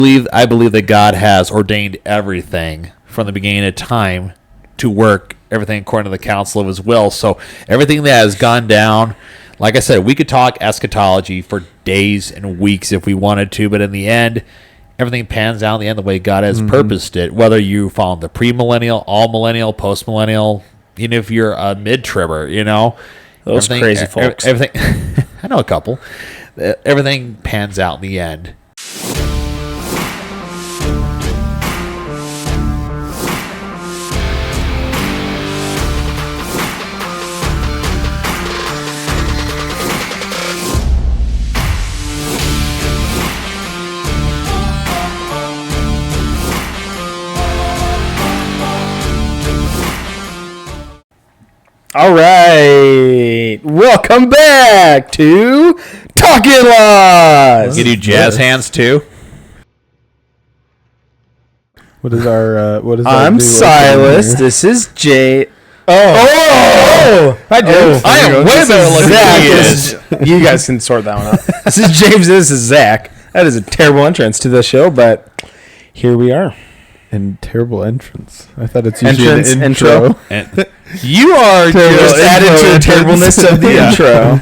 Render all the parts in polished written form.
I believe that God has ordained everything from the beginning of time to work everything according to the counsel of his will. So everything that has gone down, like I said, we could talk eschatology for days and weeks if we wanted to, but in the end, everything pans out in the end the way God has purposed it, whether you follow the premillennial, all-millennial, post-millennial, even if you're a mid-tribber, Those crazy folks. Everything, I know a couple. Everything pans out in the end. All right, welcome back to Talking Laws. You do jazz hands too. What is our? I'm Silas. This is Jay. Oh! I do. I am way better looking than he is. You guys can sort that one out. This is James. This is Zach. That is a terrible entrance to the show, but here we are. And terrible entrance. I thought it's usually Entrance, an intro. You are Just added to the terribleness of the intro.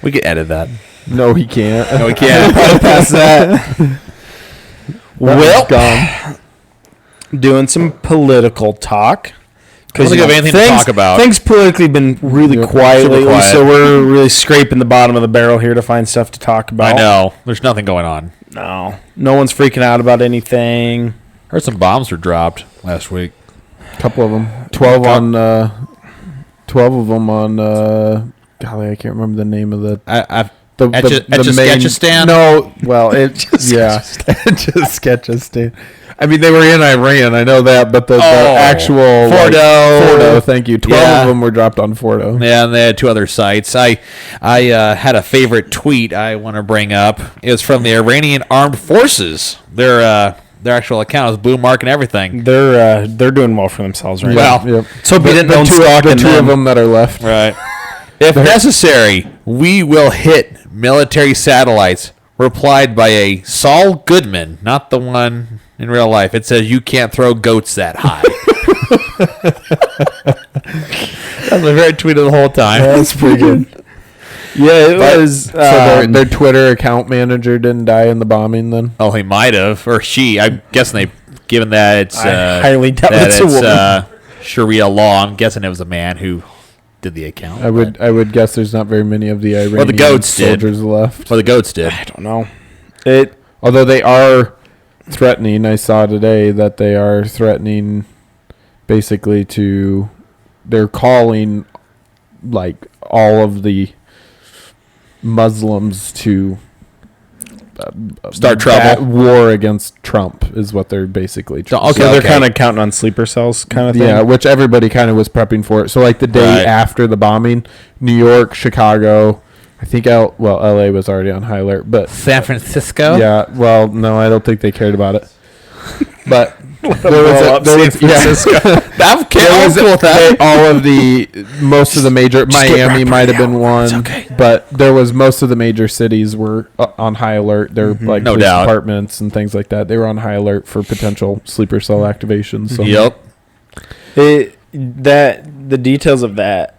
We could edit that. No, he can't. No, we can't. Past that. Well, gone. doing some political talk. I don't think I have anything to talk about. Things politically been really quiet lately, quiet. so we're really scraping the bottom of the barrel here to find stuff to talk about. I know. There's nothing going on. No one's freaking out about anything. Heard some bombs were dropped last week. A couple of them. 12 on. 12 of them on. Golly, I can't remember the name of the. The main. Sketchistan? No, well, Sketchistan. I mean, they were in Iran. I know that, but the actual Fordo. Thank you. 12 of them were dropped on Fordo. Yeah, and they had two other sites. I had a favorite tweet I want to bring up. It was from the Iranian Armed Forces. Their actual account is blue mark and everything. They're doing well for themselves right now. Yep. So we didn't own stock in the two of them that are left. Right. If necessary, we will hit military satellites. Replied by a Saul Goodman, not the one in real life. It says you can't throw goats that high. That's my favorite tweet of the whole time. That's pretty good. Yeah, it was. So their Twitter account manager didn't die in the bombing then? Oh, he might have. Or she. I'm guessing given that it's... I highly doubt that it's a woman. Sharia law, I'm guessing it was a man who did the account. I would guess there's not very many of the Iranian soldiers left. Well, the goats did. I don't know. Although they are threatening, I saw today that they are threatening basically they're calling like all of the Muslims to start trouble. War against Trump is what they're basically trying. Okay, they're kind of counting on sleeper cells kind of thing. Yeah, which everybody kind of was prepping for it. So like the day after the bombing, New York, Chicago, I think LA was already on high alert, but San Francisco? Yeah, well, no, I don't think they cared about it. But most of the major Miami might have been one, but there was most of the major cities were on high alert. They're like police departments and things like that. They were on high alert for potential sleeper cell activations. So. Yep. The details of that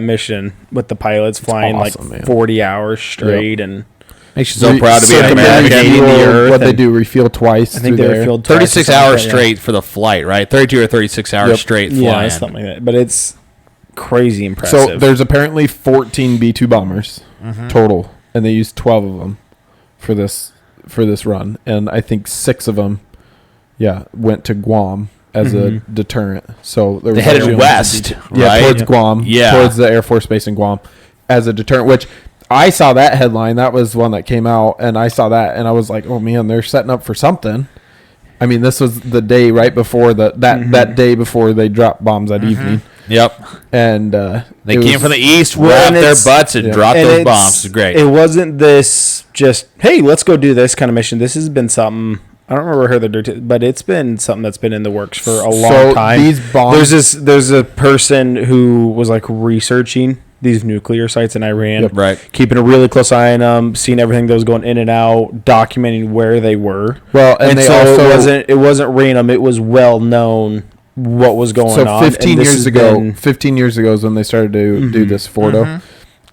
mission with the pilots flying awesome, like 40 hours straight and. Makes you so proud to be an American. What they do, refuel twice. I think they refueled 36 hours straight for the flight, right? 32 or 36 hours straight flying. Yeah, something like that. But it's crazy impressive. So there's apparently 14 B-2 bombers total, and they used 12 of them for this run. And I think 6 of them, went to Guam as a deterrent. So they headed west, right? Towards Guam, towards the Air Force Base in Guam as a deterrent, which... I saw that headline. That was one that came out, and I saw that, and I was like, "Oh man, they're setting up for something." I mean, this was the day right before that day before they dropped bombs that evening. Yep. And they came from the east, wrapped their butts, and dropped those bombs. It's great. It wasn't this just, "Hey, let's go do this" kind of mission. This has been something. I don't remember how they're doing, but it's been something that's been in the works for a long time. These bombs. There's a person who was like researching these nuclear sites in Iran. Yep. Right. Keeping a really close eye on them, seeing everything that was going in and out, documenting where they were. Well, and they also it wasn't random. It was well known what was going on. 15 years ago, 15 years ago is when they started to do this Fordo,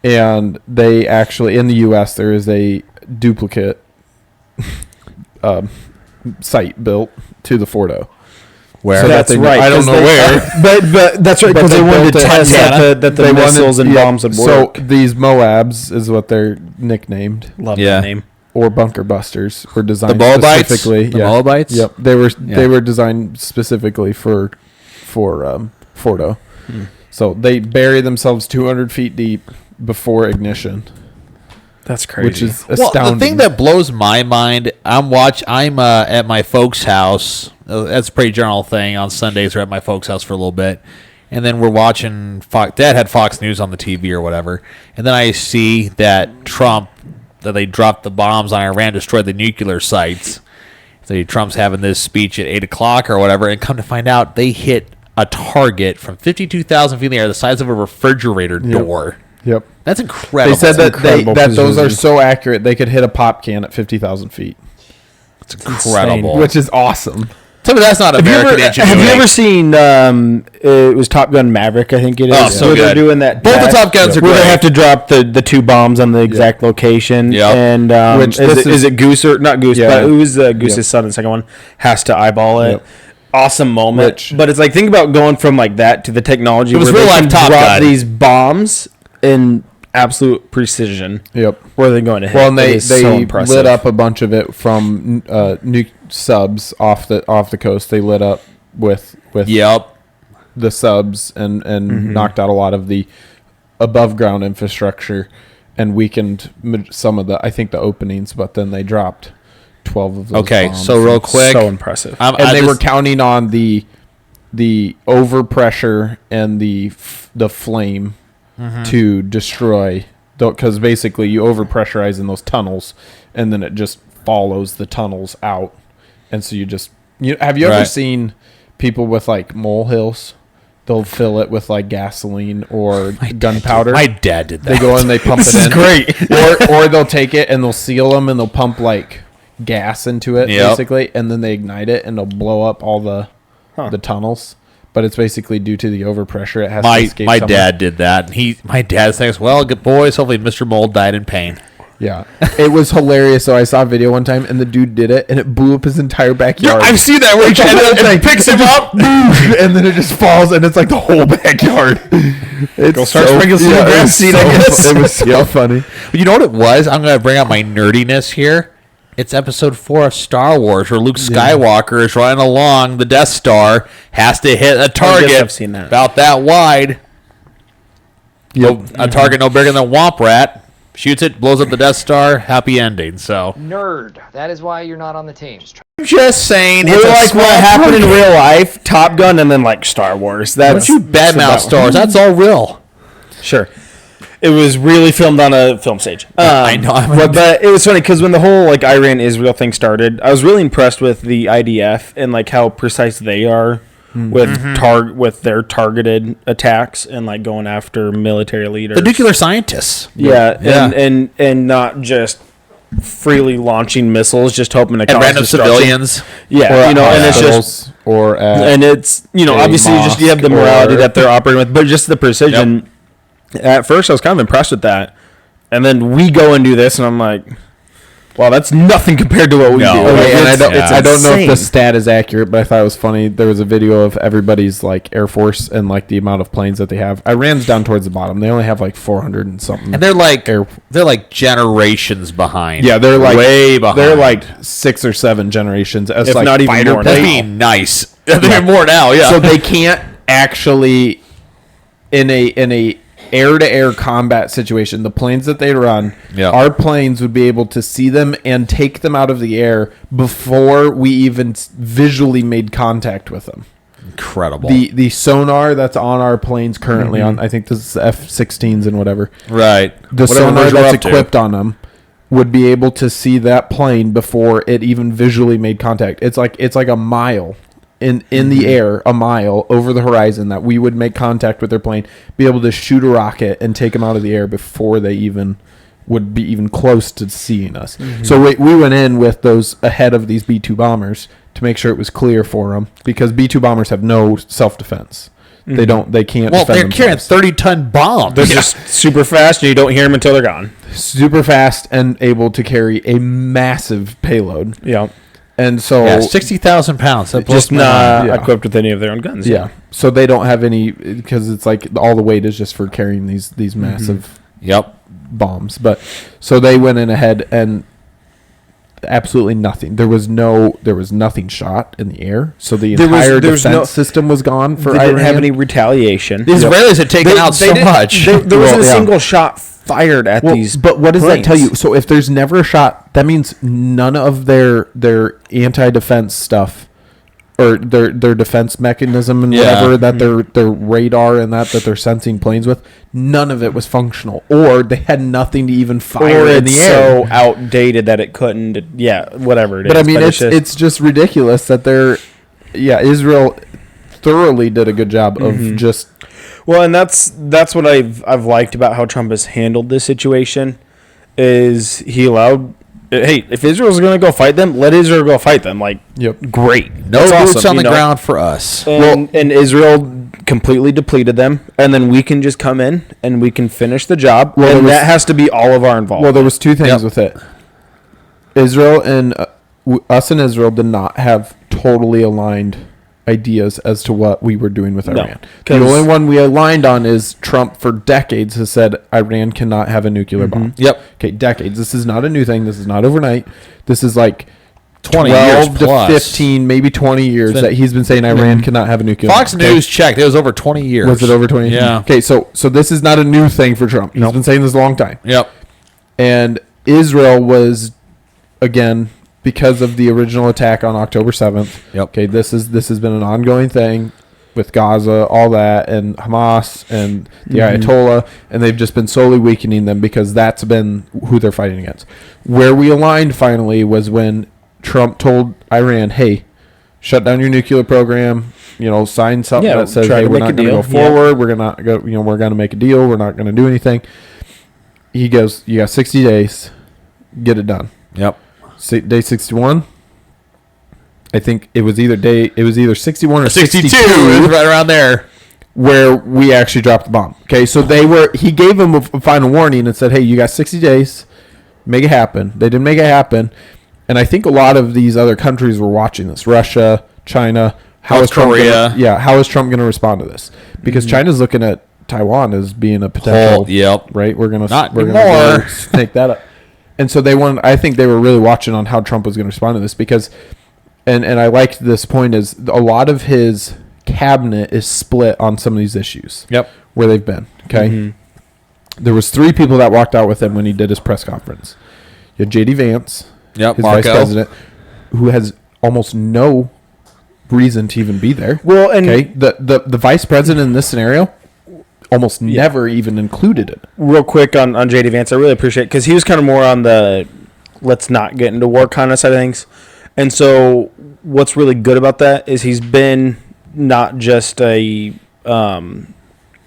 and they actually in the U.S. there is a duplicate site built to the Fordo. Where? So that's right. I don't know where, but that's right, because they wanted to test that the missiles and bombs would work. So these Moabs is what they're nicknamed. Love that name. Or bunker busters were designed The Moabites? specifically. The Moabites? Yep, they were designed specifically for Fordo. So they bury themselves 200 feet deep before ignition. That's crazy. Which is astounding. Well, the thing that blows my mind, I'm at my folks' house. That's a pretty general thing. On Sundays, we're at my folks' house for a little bit. And then we're watching Fox. Dad had Fox News on the TV or whatever. And then I see that they dropped the bombs on Iran, destroyed the nuclear sites. So Trump's having this speech at 8 o'clock or whatever. And come to find out, they hit a target from 52,000 feet in the air, the size of a refrigerator door. Yep. That's incredible. They said that those are precision. so accurate they could hit a pop can at 50,000 feet. It's incredible. Which is awesome. Tell me that's not American ingenuity. Have you ever seen? It was Top Gun Maverick, I think it is. Oh, so where good. they're doing that. Both the Top Guns are where great. they have to drop the two bombs on the exact location. Yep. And Which is it Goose or not Goose? Yeah. But who's Goose's son? The second one has to eyeball it. Yep. Awesome moment. But it's like, think about going from like that to the technology It was where real they life can Top drop Gun. these bombs in absolute precision. Yep. Where they're going to hit. Well, and It they is so impressive. lit up a bunch of it from nuke subs off the coast. They lit up with Yep. the subs and knocked out a lot of the above ground infrastructure and weakened some of the openings. But then they dropped 12 of those. Okay, bombs. so real quick, So impressive. and they were counting on the overpressure and the flame to destroy, because basically you overpressurize in those tunnels and then it just follows the tunnels out, and so have you ever seen people with like molehills? They'll fill it with like gasoline or gunpowder. My dad did that. They go and they pump it in. great. or they'll take it and they'll seal them and they'll pump like gas into it, basically, and then they ignite it and they'll blow up all the tunnels. But it's basically due to the overpressure. It has to escape. My dad did that. My dad thinks, well, good boys. Hopefully, Mr. Mold died in pain. Yeah, it was hilarious. So I saw a video one time, and the dude did it, and it blew up his entire backyard. I've seen that where he It picks him up. and then it just falls, and it's like the whole backyard. It's start sprinkling some grass seed, I guess. It was so funny. But you know what it was? I'm going to bring out my nerdiness here. It's episode 4 of Star Wars, where Luke Skywalker is running along the Death Star, has to hit a target I've seen that. about that wide. Yep. A target no bigger than a Womp Rat. Shoots it, blows up the Death Star. Happy ending. So Nerd. That is why you're not on the team. just saying, We're it's like what happened in real life, Top Gun, and then like Star Wars. That's Don't you badmouth Star Wars? That's all real. Sure. It was really filmed on a film stage. I know. But it was funny because when the whole like Iran-Israel thing started, I was really impressed with the IDF and like how precise they are with their targeted attacks and like going after military leaders. The nuclear scientists. Yeah. And not just freely launching missiles, just hoping to And cause random destruction. civilians. Yeah, and it's just and it's obviously you have the mosque morality or- that they're operating with, but just the precision. Yep. At first, I was kind of impressed with that, and then we go and do this, and I'm like, "Wow, that's nothing compared to what we do." And I don't know if the insane. stat is accurate, but I thought it was funny. There was a video of everybody's like Air Force and like the amount of planes that they have. Iran's down towards the bottom. They only have like 400 and something. And they're like generations behind. Yeah, they're like way behind. They're like 6 or 7 generations as If like not even fighter more That's now. planes. being nice. They're more now, yeah. So they can't actually in a air-to-air combat situation, the planes that they run, our planes would be able to see them and take them out of the air before we even visually made contact with them. Incredible. The sonar that's on our planes currently on, I think this is F-16s and whatever. right. The Whatever sonar version we're that's up to. equipped on them would be able to see that plane before it even visually made contact. It's like a mile in the air a mile over the horizon that we would make contact with their plane, be able to shoot a rocket and take them out of the air before they even would be even close to seeing us. So we went in with those ahead of these B-2 bombers to make sure it was clear for them, because B-2 bombers have no self-defense. They can't. Well, defend they're carrying themselves. 30-ton bombs. They're just super fast, and you don't hear them until they're gone. Super fast and able to carry a massive payload. Yeah. And so, Yeah, 60,000 pounds. That blows Just my not mind. Yeah. equipped with any of their own guns. yeah. So they don't have any, because it's like all the weight is just for carrying these massive Yep. bombs. But so they went in ahead and absolutely nothing. There was nothing shot in the air. So the entire defense system was gone for They Iran. didn't have any retaliation. The Israelis had taken out so much. There wasn't a yeah. single shot fired at these. But what does that tell planes. you? So if there's never a shot, that means none of their anti-defense stuff or their defense mechanism and Yeah. whatever that their radar and that they're sensing planes with, none of it was functional, or they had nothing to even fire Or in it's the air. so outdated that it couldn't. Yeah, whatever it is. But I mean, just- it's just ridiculous that Israel thoroughly did a good job of just. well, and that's what I've liked about how Trump has handled this situation. Is he allowed? Hey, if Israel's going to go fight them, let Israel go fight them. Like, Yep. great. No That's boots awesome, on the you know? ground for us. And Israel completely depleted them, and then we can just come in and we can finish the job. Well, and there was- that has to be all of our involvement. Well, there was two things Yep. with it. Israel and us and Israel did not have totally aligned ideas as to what we were doing with Iran. The 'cause- only one we aligned on is Trump for decades has said Iran cannot have a nuclear bomb. Yep. Okay, decades. This is not a new thing. This is not overnight. This is like 20 12 years to plus. 15, maybe 20 years been- that he's been saying Iran cannot have a nuclear Fox bomb. Okay? News checked. It was over 20 years. Was it over 20? Yeah. Okay, so this is not a new thing for Trump. He's been saying this a long time. Yep. And Israel was, again, because of the original attack on October 7th. Yep. Okay, this has been an ongoing thing with Gaza, all that, and Hamas and the Ayatollah, and they've just been slowly weakening them because that's been who they're fighting against. Where we aligned finally was when Trump told Iran, "Hey, shut down your nuclear program. Sign something Yeah, that says, try hey, to we're make a not going to go deal." Yeah. forward. We're gonna go. We're going to make a deal. We're not going to do anything." He goes, "You got 60 days. Get it done." Yep. Day 61. I think it was either 61 or 62. 62 It was right around there. where we actually dropped the bomb. Okay, so he gave them a final warning and said, "Hey, you got 60 days. Make it happen." They didn't make it happen. And I think a lot of these other countries were watching this. Russia, China, North Korea. how is Trump going to respond to this? Because China's looking at Taiwan as being a potential Yep. right? We're gonna Not we're anymore. gonna snake that up. And so I think they were really watching on how Trump was going to respond to this because, and I liked this point is a lot of his cabinet is split on some of these issues. Yep. Where they've been. Okay. There was 3 people that walked out with him when he did his press conference. You had J.D. Vance, Yep. his Marco. vice president, who has almost no reason to even be there. Well, and Okay. The vice president in this scenario almost never even included it. real quick on J.D. Vance, I really appreciate it because he was kind of more on the let's not get into war kind of side of things. And so what's really good about that is he's been not just a,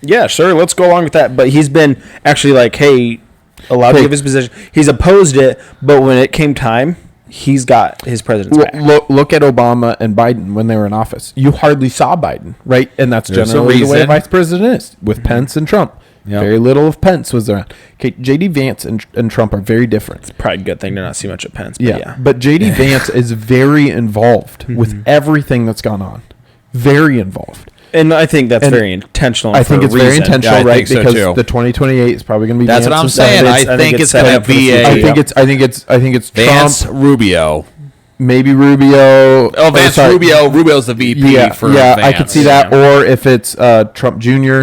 yeah, sure, let's go along with that. But he's been actually like, hey, allowed to give his position. He's opposed it, but when it came time, he's got his president's back. Look at Obama and Biden when they were in office. You hardly saw Biden, right? And that's There's a generally the way a reason. vice president is with Pence and Trump. Yep. Very little of Pence was around. Okay, J.D. Vance and Trump are very different. Probably a good thing to not see much at Pence. But yeah. But J.D. Vance is very involved with everything that's gone on. Very involved. And I think that's And very intentional. I for think a it's very reason. intentional, Yeah, I right? think so, Because too. the 2028 is probably going to be That's what I'm Vance's saying. president. I think it's going set to up for the be future. a I think it's Vance Trump, Rubio. maybe Rubio. Oh, Vance sorry. Rubio. Rubio's the VP Yeah, for I Vance. could see that. Or if it's Trump Jr.,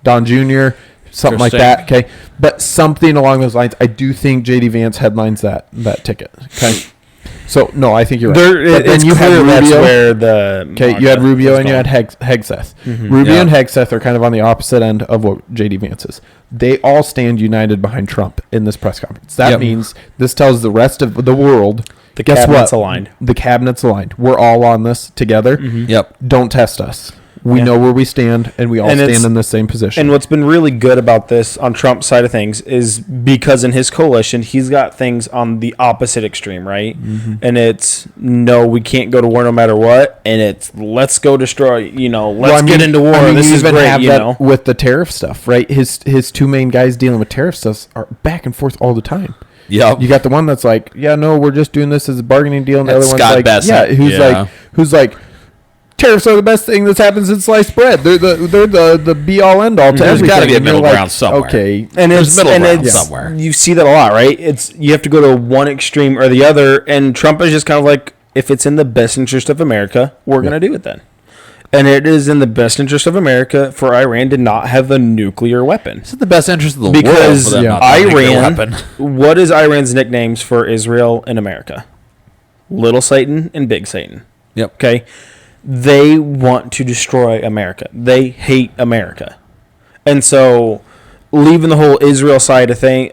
Don Jr., something like that. Okay, but something along those lines. I do think J.D. Vance headlines that ticket. Okay, So no, I think you're right. But then you had Rubio. That's where the you had Rubio and you had Hegseth. Mm-hmm. Rubio and Hegseth are kind of on the opposite end of what JD Vance is. They all stand united behind Trump in this press conference. That means this tells the rest of the world. Guess cabinet's what? aligned. The cabinet's aligned. We're all on this together. Mm-hmm. Yep. Don't test us. We know where we stand, and we all stand in the same position. And what's been really good about this on Trump's side of things is because in his coalition, he's got things on the opposite extreme, right? Mm-hmm. And it's, no, we can't go to war no matter what. And it's, let's go destroy, let's get into war. This is great, have with the tariff stuff, right? His two main guys dealing with tariff stuff are back and forth all the time. Yep. You got the one that's like, yeah, no, we're just doing this as a bargaining deal. And the other one's Scott like, Bessent. who's like, tariffs are the best thing that's happened since sliced bread. They're the be all end all to everything. There's got to be a middle ground somewhere. Okay, and there's middle ground somewhere. You see that a lot, right? You have to go to one extreme or the other, and Trump is just kind of like, if it's in the best interest of America, we're going to do it then. And it is in the best interest of America for Iran to not have a nuclear weapon. It's in the best interest of the because world for them not to have a nuclear weapon. What is Iran's nicknames for Israel and America? Little Satan and Big Satan. Yep. Okay. They want to destroy America. They hate America. And so, leaving the whole Israel side of thing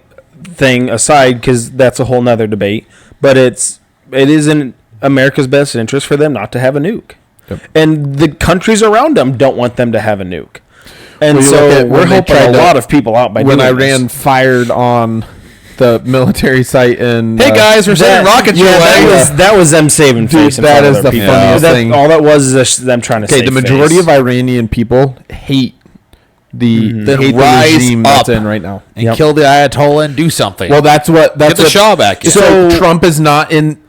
aside, because that's a whole nother debate, but it is in America's best interest for them not to have a nuke. Yep. And the countries around them don't want them to have a nuke. And so, we're helping a lot of people out by doing this. When Iran fired on the military site in... Hey guys, we're sending rockets your way. That was them saving face. That is the funniest thing. All that was them trying to save face. The majority of Iranian people hate the regime that's in right now. And kill the Ayatollah and do something. Well, that's get the Shah back in. So Trump is not in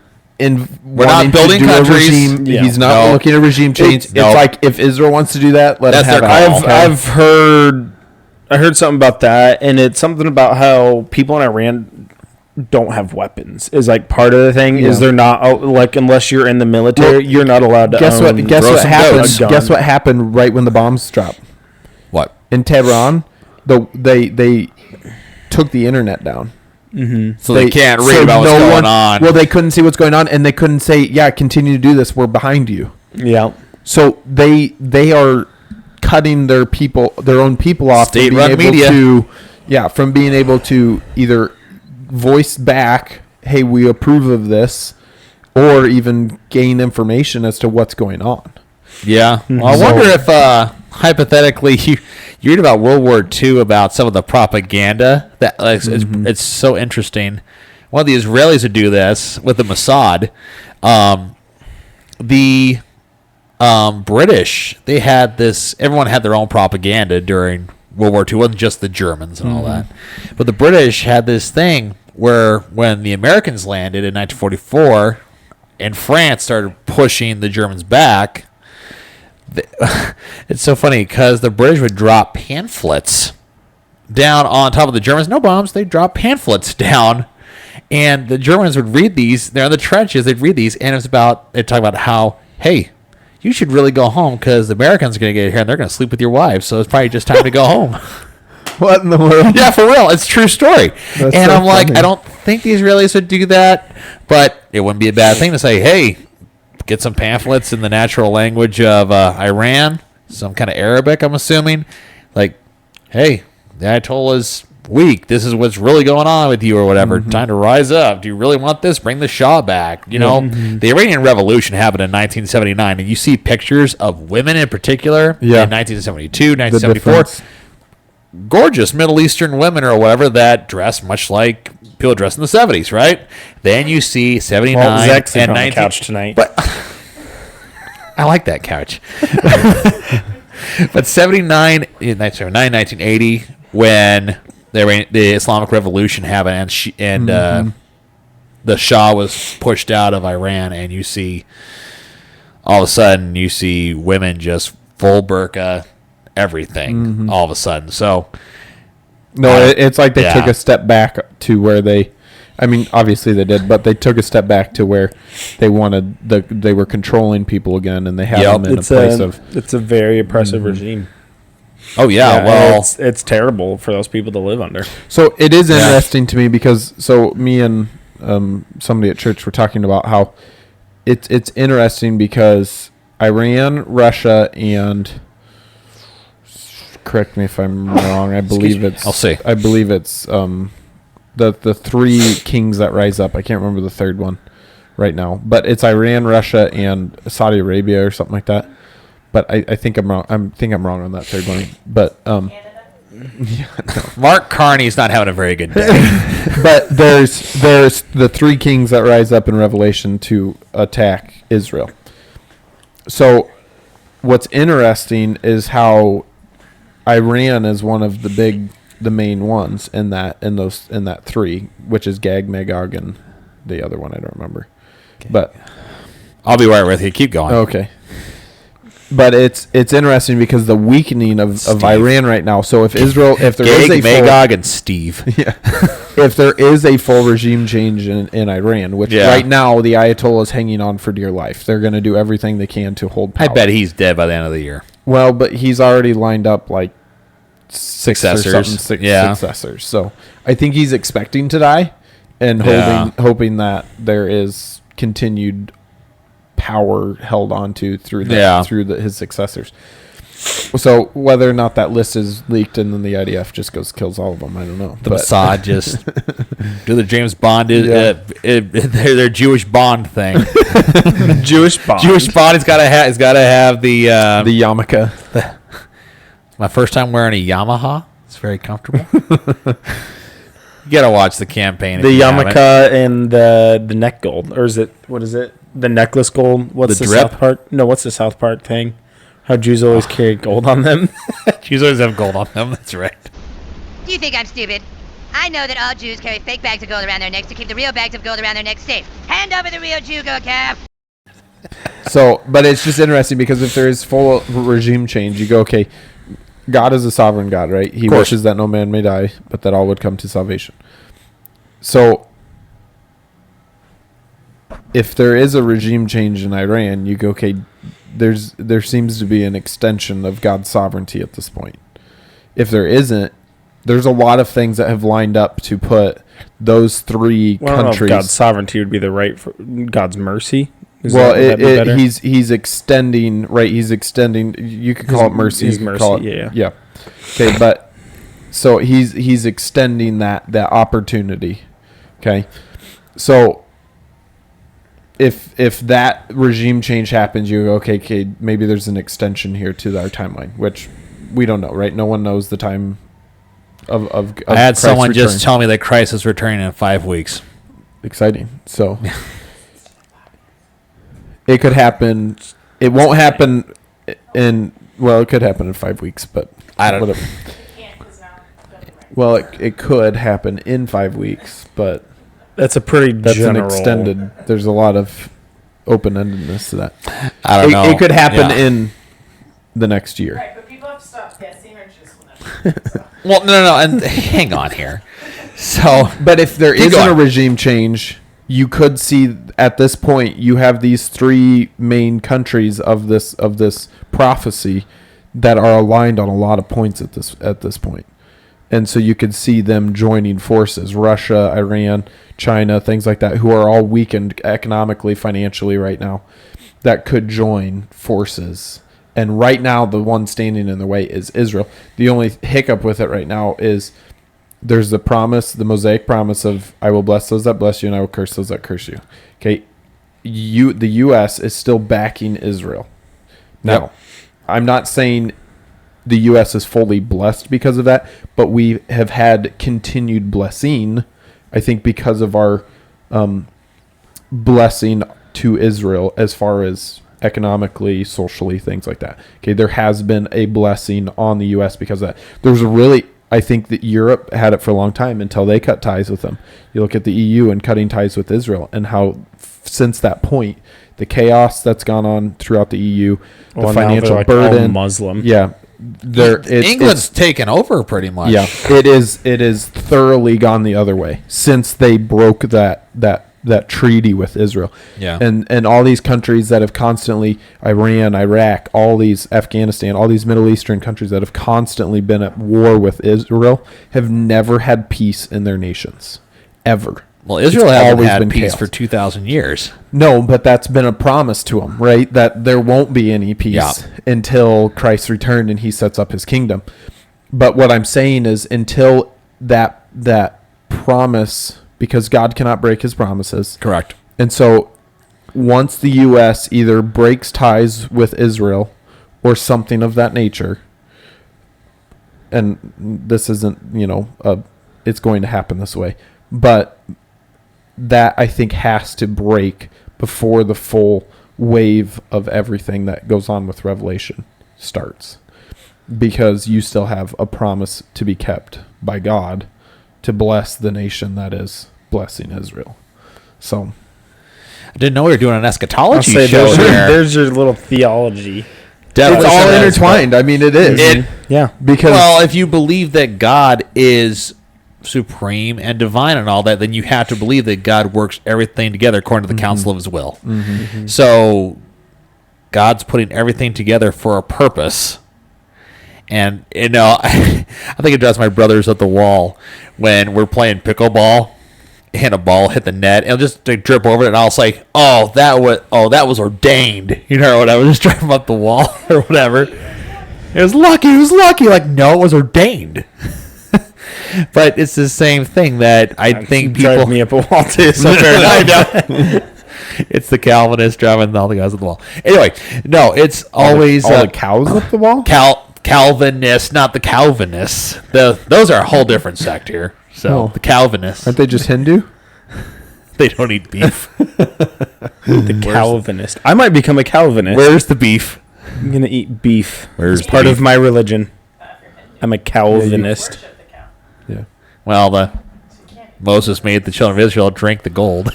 we're not building countries. He's not looking at regime change. It's like, if Israel wants to do that, let him have it. I heard something about that, and it's something about how people in Iran don't have weapons. Is like part of the thing is they're not like, unless you're in the military, you're not allowed to. Guess what happened? Guess what happened right when the bombs dropped? What? In Tehran, they took the internet down. Mm-hmm. So they can't read about what's going on. Well, they couldn't see what's going on, and they couldn't say, "Yeah, continue to do this. We're behind you." Yeah. So they are cutting their own people off state-run media from being able to either voice back, "Hey, we approve of this," or even gain information as to what's going on. Yeah. Well, I wonder if hypothetically you read about World War II, about some of the propaganda that it's so interesting. One of the Israelis would do this with the Mossad. The British, they had this, everyone had their own propaganda during World War II. It wasn't just the Germans and all that. But the British had this thing where when the Americans landed in 1944 and France started pushing the Germans back, it's so funny because the British would drop pamphlets down on top of the Germans. No bombs. They'd drop pamphlets down. And the Germans would read these. They're in the trenches. They'd read these. And they'd talk about how, hey, you should really go home because the Americans are going to get here and they're going to sleep with your wives. So it's probably just time to go home. What in the world? Yeah, for real. It's a true story. That's and so I'm like, funny. I don't think the Israelis would do that. But it wouldn't be a bad thing to say, hey, get some pamphlets in the natural language of Iran, some kind of Arabic, I'm assuming. Like, hey, the Ayatollah's weak. This is what's really going on with you or whatever. Time to rise up. Do you really want this? Bring the Shah back. You know, the Iranian Revolution happened in 1979, and you see pictures of women in particular in 1972, 1974. Gorgeous Middle Eastern women or whatever that dress much like people dressed in the 70s, right? Then you see 79 Zach's and on 19 the couch tonight. But I like that couch. But 1980, when the Islamic Revolution happened and the Shah was pushed out of Iran, and you see all of a sudden you see women just full burqa, everything all of a sudden. So it's like they took a step back to where they, I mean, obviously they did, but they took a step back to where they were controlling people again, and they had them in a place of. It's a very oppressive regime. Oh yeah, well, it's terrible for those people to live under. So it is interesting to me because me and somebody at church were talking about how it's interesting because Iran, Russia, and correct me if I'm wrong. I believe it's. I'll see. I believe it's the three kings that rise up. I can't remember the third one right now, but it's Iran, Russia, and Saudi Arabia or something like that. But I think I'm wrong. I'm wrong on that third one. But Mark Carney's not having a very good day. but there's the three kings that rise up in Revelation to attack Israel. So what's interesting is how Iran is one of the main ones in that three, which is Gag, Magog, and the other one I don't remember. Okay. But I'll be right with you. Keep going. Okay. But it's interesting because the weakening of Iran right now. So if there is a Magog and Steve, yeah, if there is a full regime change in Iran, which right now the Ayatollah is hanging on for dear life, they're going to do everything they can to hold power. I bet he's dead by the end of the year. Well, but he's already lined up like successors. Successors. So I think he's expecting to die, and hoping that there is continued power held onto through his successors. So whether or not that list is leaked and then the IDF just kills all of them, I don't know. The Mossad just do the James Bond their Jewish Bond thing. Jewish Bond. He's got to have the yarmulke. My first time wearing a Yamaha. It's very comfortable. You gotta watch the campaign. The yarmulke and the neck gold, or what is it? The necklace gold. What's the drip? South Park? No, what's the South Park thing? How Jews always carry gold on them. Jews always have gold on them. That's right. Do you think I'm stupid? I know that all Jews carry fake bags of gold around their necks to keep the real bags of gold around their necks safe. Hand over the real Jew gold cap. So, but it's just interesting because if there is full regime change, you go, okay, God is a sovereign God, right? He wishes that no man may die, but that all would come to salvation. So if there is a regime change in Iran, you go, okay, there seems to be an extension of God's sovereignty at this point. If there isn't, there's a lot of things that have lined up to put those three countries. I don't know if God's sovereignty would be the right for God's mercy. He's extending, right? He's extending. You could call it mercy. His mercy, yeah. Okay, but so he's extending that opportunity. Okay, so if that regime change happens, you go, okay, maybe there's an extension here to our timeline, which we don't know, right? No one knows the time of I had Christ's someone return. just tell me that Christ is returning in 5 weeks. Exciting. So it could happen. It won't happen it could happen in 5 weeks, but I don't know. Well, it could happen in 5 weeks, but that's an extended. There's a lot of open-endedness to that. I don't know. It could happen in the next year. Right, but people have to stop guessing or just whatever. Well, no, and hang on here. So, but if there isn't a regime change, you could see at this point you have these three main countries of this prophecy that are aligned on a lot of points at this point. And so you could see them joining forces, Russia, Iran, China, things like that, who are all weakened economically, financially right now, that could join forces. And right now, the one standing in the way is Israel. The only hiccup with it right now is there's the promise, the Mosaic promise of, I will bless those that bless you and I will curse those that curse you. Okay, the U.S. is still backing Israel. Now, I'm not saying the U.S. is fully blessed because of that, but we have had continued blessing, I think, because of our blessing to Israel as far as economically, socially, things like that. Okay, there has been a blessing on the U.S. because of that. I think that Europe had it for a long time until they cut ties with them. You look at the EU and cutting ties with Israel and how since that point, the chaos that's gone on throughout the EU, the financial burden, Muslim. Yeah. England's taken over pretty much. Yeah, it is thoroughly gone the other way since they broke that treaty with Israel. Yeah, and all these countries that have constantly, Iran, Iraq, all these, Afghanistan, all these Middle Eastern countries that have constantly been at war with Israel have never had peace in their nations, ever. Well, Israel hasn't always had been peace chaos. for 2,000 years. No, but that's been a promise to them, right? That there won't be any peace until Christ returned and he sets up his kingdom. But what I'm saying is until that promise, because God cannot break his promises. Correct. And so once the U.S. either breaks ties with Israel or something of that nature, and this isn't, it's going to happen this way, but that I think has to break before the full wave of everything that goes on with Revelation starts, because you still have a promise to be kept by God to bless the nation that is blessing Israel. So I didn't know we were doing an eschatology I'll say show here. there's your little theology. Definitely it's all said that. intertwined. I mean, it is. Yeah. Because Well, if you believe that God is supreme and divine and all that, then you have to believe that God works everything together according to the counsel of his will. So God's putting everything together for a purpose. And, I think it does my brothers at the wall when we're playing pickleball and a ball hit the net and just to drip over it, and I was like, that was ordained. When I was just driving up the wall or whatever. It was lucky. Like, no, it was ordained. But it's the same thing that I think people drive me up a wall too. So fair enough. I know. It's the Calvinist driving all the guys at the wall. Anyway, no, it's always all the cows up the wall. Calvinists, not the Calvinists. Those are a whole different sect here. So the Calvinists, Aren't they just Hindu? they don't eat beef. The Calvinist. I might become a Calvinist. Where's the beef? I'm gonna eat beef. Where's It's part beef? of my religion. I'm a Calvinist. Worship the cow. Yeah. Well, Moses made the children of Israel drink the gold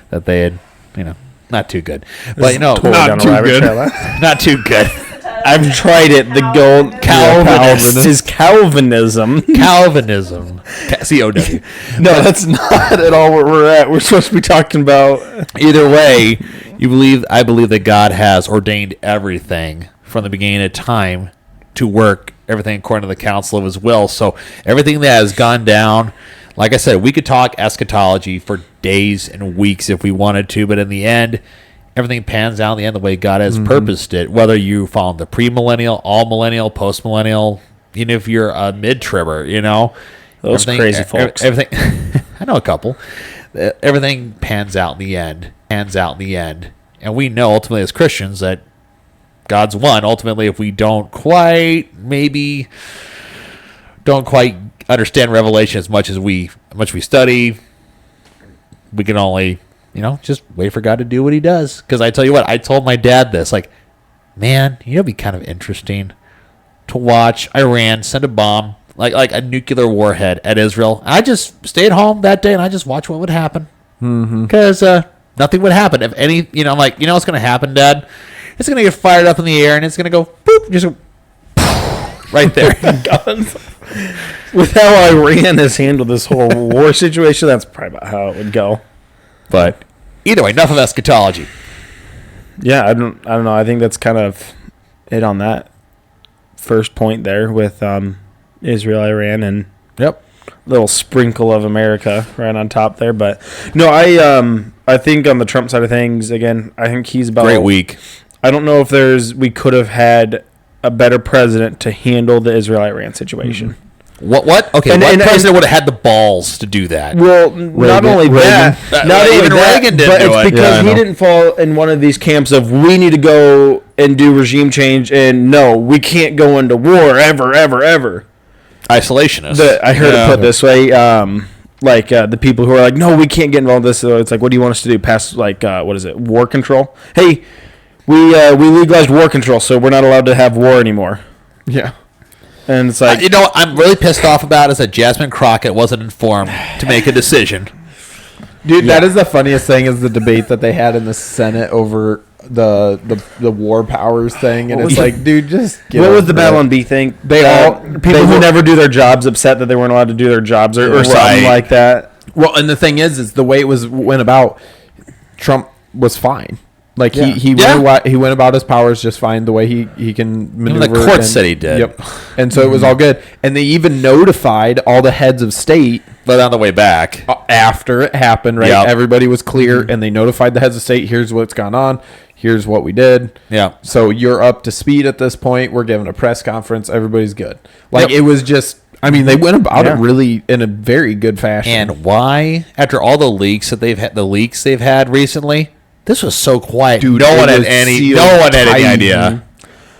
that they had. Not too good. But Totally down a rabbit trail. not too good. I've tried it. The gold Calvinist. is Calvinism. Calvinism. COW. No, that's not at all where we're at. We're supposed to be talking about. Either way, I believe that God has ordained everything from the beginning of time to work everything according to the counsel of his will. So everything that has gone down, like I said, we could talk eschatology for days and weeks if we wanted to, but in the end, everything pans out in the end the way God has purposed it, whether you fall in the premillennial, all-millennial, post-millennial, even if you're a mid-tribber, Those crazy folks. Everything, I know a couple. Everything pans out in the end. And we know ultimately as Christians that God's one. Ultimately, if we don't quite understand Revelation as much as we study, we can only, just wait for God to do what he does. Because I tell you what, I told my dad this, like, man, it'd be kind of interesting to watch Iran send a bomb, like a nuclear warhead at Israel. I just stayed home that day and I just watched what would happen. Because nothing would happen. If any, I'm like, what's going to happen, Dad? It's going to get fired up in the air and it's going to go, boop, just go, right there. With how Iran has handled this whole war situation, that's probably about how it would go. But either way, enough of eschatology. Yeah, I don't know. I think that's kind of it on that first point there with Israel, Iran, and Yep. little sprinkle of America right on top there. But no, I think on the Trump side of things, again, I think he's about Great week. I don't know if we could have had a better president to handle the Israel-Iran situation. What? Okay, And- what and- president would have had the balls to do that? Well, not only that, not Even only that, Reagan didn't but do it's it. because Yeah, I he know. didn't fall in one of these camps of we need to go and do regime change, and no, we can't go into war ever. Isolationist. I heard it put this way, the people who are like, no, we can't get involved in this. So it's like, what do you want us to do? Pass what is it? War control? Hey, we legalized war control, so we're not allowed to have war anymore. Yeah. And it's like, what I'm really pissed off about is that Jasmine Crockett wasn't informed to make a decision. Dude, that is the funniest thing is the debate that they had in the Senate over the war powers thing, and What it's was like, dude, just get what was over the it. Babylon Bee thing? They People who were- never do their jobs upset that they weren't allowed to do their jobs or something Right. like that. Well, and the thing is the way it went about, Trump was fine. Like Yeah. he went about his powers just fine the way he can maneuver. the court said he did. Yep. And so it was all good. And they even notified all the heads of state But on the way back, after it happened, right? Yep. Everybody was clear, and they notified the heads of state. Here's what's gone on. Here's what we did. yeah. So you're up to speed at this point. We're giving a press conference. Everybody's good. Like Yep. it was just. I mean, they went about it Yeah. really in a very good fashion. And why, after all the leaks that they've had recently, this was so quiet. Dude, no it one had was any sealed tight. idea.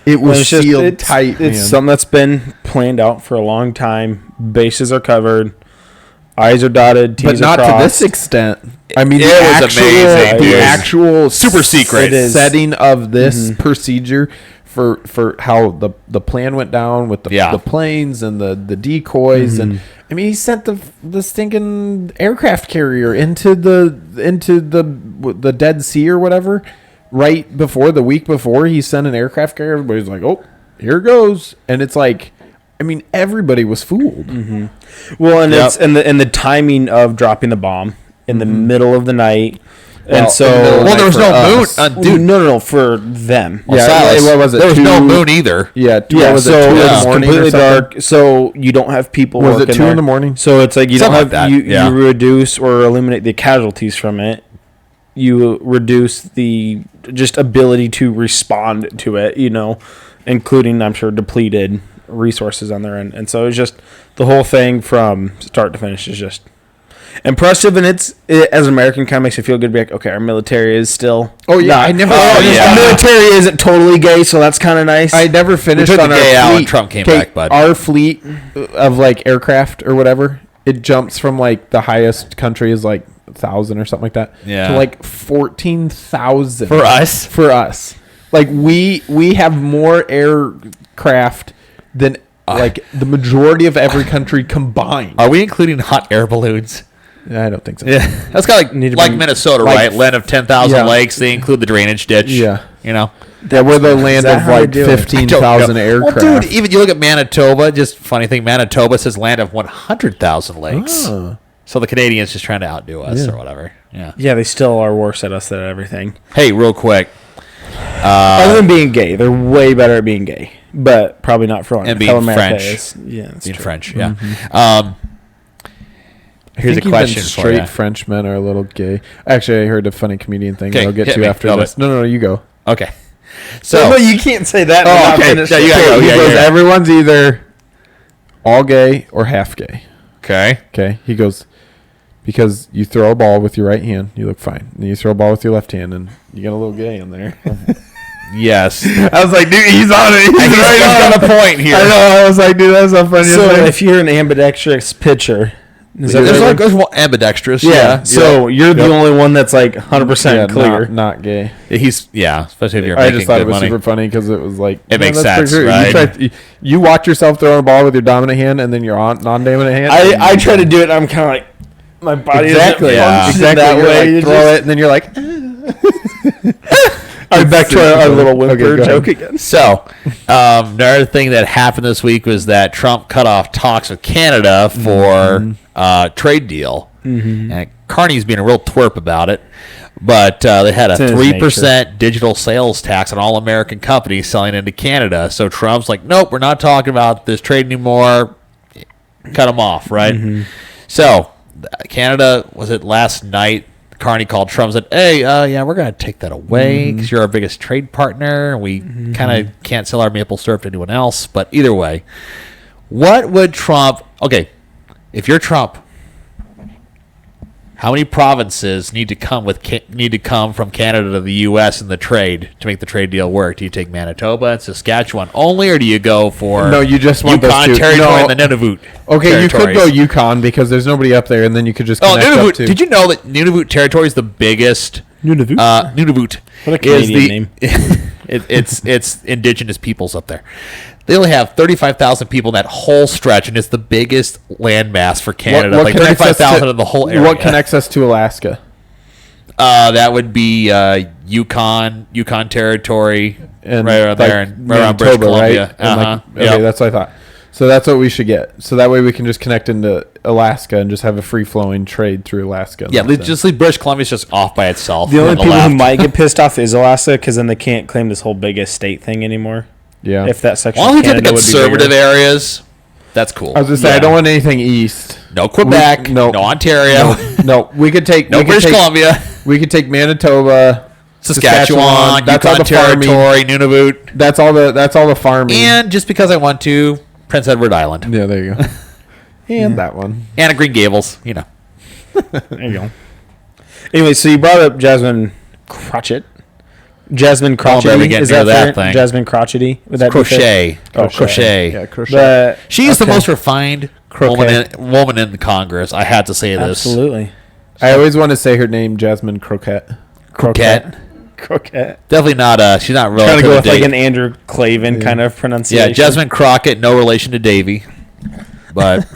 It was It's just- sealed it's, tight. It's man. something that's been planned out for a long time. Bases are covered. I's are dotted. T's but not are to crossed. this extent. I mean, It the was actual, amazing, the dude. actual Super secret. It is. setting of this procedure for how the plan went down with the planes and the decoys and I mean he sent the stinking aircraft carrier into the Dead Sea or whatever right before the week before he sent an aircraft carrier. Everybody's like, oh, here it goes, and it's like. I mean, everybody was fooled. Well, and Yep. it's and the timing of dropping the bomb in the middle of the night, Well, and so in the middle of the Well, there was for no us. moon, Well, dude. no, for them. Well, Yeah, Silas, what was it? There was no 2 moon either. Yeah, Yeah, what was so it, 2 in the it's morning or completely something? dark. So you don't have people. Was it working 2 in there. the morning? So it's like you Something don't like have that, you, yeah. you reduce or eliminate the casualties from it. You reduce the just ability to respond to it. Including I'm sure depleted resources on their end, and so it's just the whole thing from start to finish is just impressive, and it as an American kind of makes you feel good to be like, okay, our military is still I never. yeah. our military isn't totally gay, so that's kind of nice. I never finished took on the our gay out fleet. when Trump came Okay, back, bud. Our fleet of like aircraft or whatever, it jumps from like the highest country is like 1,000 or something like that Yeah. to like 14,000 For us? For us, like we have more aircraft than like the majority of every country combined. Are we including hot air balloons? I don't think so. Yeah, that's kind of Need to like bring- Minnesota, like- right? Land of 10,000 Yeah. lakes. They include the drainage ditch. Yeah. that We're the land that of how they like do it? 15,000 aircraft. Well, dude, even you look at Manitoba. Just funny thing, Manitoba says land of 100,000 lakes. Oh. So the Canadians just trying to outdo us Yeah. or whatever. Yeah. Yeah, they still are worse at us than everything. Hey, real quick. Other than being gay, they're way better at being gay, but probably not for long. And being How America French. is. Yeah, that's In true. French, yeah. I Here's a think question even for straight you. Frenchmen are a little gay. Actually, I heard a funny comedian thing that Okay, I'll get hit to me. after Tell me. this. No, you go. Okay. So So, you can't say that. Oh, and not okay. finish Yeah, you it. gotta go. He Yeah, goes, yeah. everyone's either all gay or half gay. okay. Okay. He goes, because you throw a ball with your right hand, you look fine. And you throw a ball with your left hand, and you get a little gay in there. Yes. I was like, dude, he's on it. He's right on the point here. I know. I was like, dude, that's not funny. So if you're an ambidextrous pitcher, is that There's right? like there's ambidextrous. Yeah. So you're the Yep. only one that's like 100% clear. Not gay. He's especially if you're I making just thought good it was money. super funny because it was like It makes that's pretty sense, true. right? You watch yourself throwing a ball with your dominant hand and then your non-dominant hand. I try to do it. I'm kind of like my body exactly, isn't yeah. functioning exactly. that You're way. like, You throw just- it and then you're like, All right, back to our little whimper go ahead. joke again. So, another thing that happened this week was that Trump cut off talks with Canada for trade deal. And Carney's being a real twerp about it. But they had a It's in his 3% digital sales tax on all American companies selling into Canada. So Trump's like, nope, we're not talking about this trade anymore. Cut them off, right? So Canada, was it last night? Carney called Trump and said, hey, yeah, we're going to take that away because you're our biggest trade partner. And we kind of can't sell our maple syrup to anyone else. But either way, what would Trump... Okay, if you're Trump, how many provinces need to come from Canada to the U.S. in the trade to make the trade deal work? Do you take Manitoba and Saskatchewan only, or do you go for no, you just want Yukon those two. territory No. and the Nunavut? okay, you could go territories? Yukon because there's nobody up there, and then you could just Oh, connect up Nunavut! to. Did you know that Nunavut territory is the biggest? Nunavut? Nunavut. What a is Canadian the, name. it's indigenous peoples up there. They only have 35,000 people in that whole stretch, and it's the biggest landmass for Canada. Like connects us 35,000 in the whole area. What connects us to Alaska? That would be Yukon territory, And right around like there, and right around British Manitoba, Columbia. right? And Uh-huh. okay, Yep. that's what I thought. So that's what we should get. So that way we can just connect into Alaska and just have a free-flowing trade through Alaska. Yeah, just leave British Columbia's just off by itself. The only on people left. who might get pissed off is Alaska, because then they can't claim this whole big estate thing anymore. Yeah. If that section As long of as we get the Canada would be conservative bigger. areas, that's cool. I was going to say, I don't want anything east. No Quebec, no Ontario, No, we could take no British Columbia, We could take Manitoba, Saskatchewan, That's all Yukon the farming. Territory, Nunavut, That's all the farming. and just because I want to, Prince Edward Island, Yeah, there you go. And that one. and a Green Gables. You know, There you go. Anyway, so you brought up Jasmine Crotchet. Jasmine I'll Crotchety. never get Is near that that fair? thing. Jasmine Crotchety. Would that be crochet, fair? crochet. Yeah, crochet. But, She's the okay. most refined woman in the Congress. I had to say this. Absolutely. I always want to say her name, Jasmine Croquette. Croquette. Croquette. Definitely not. She's not really. Trying to go with like an Andrew Clavin kind of pronunciation. Yeah, Jasmine Crockett, no relation to Davy, but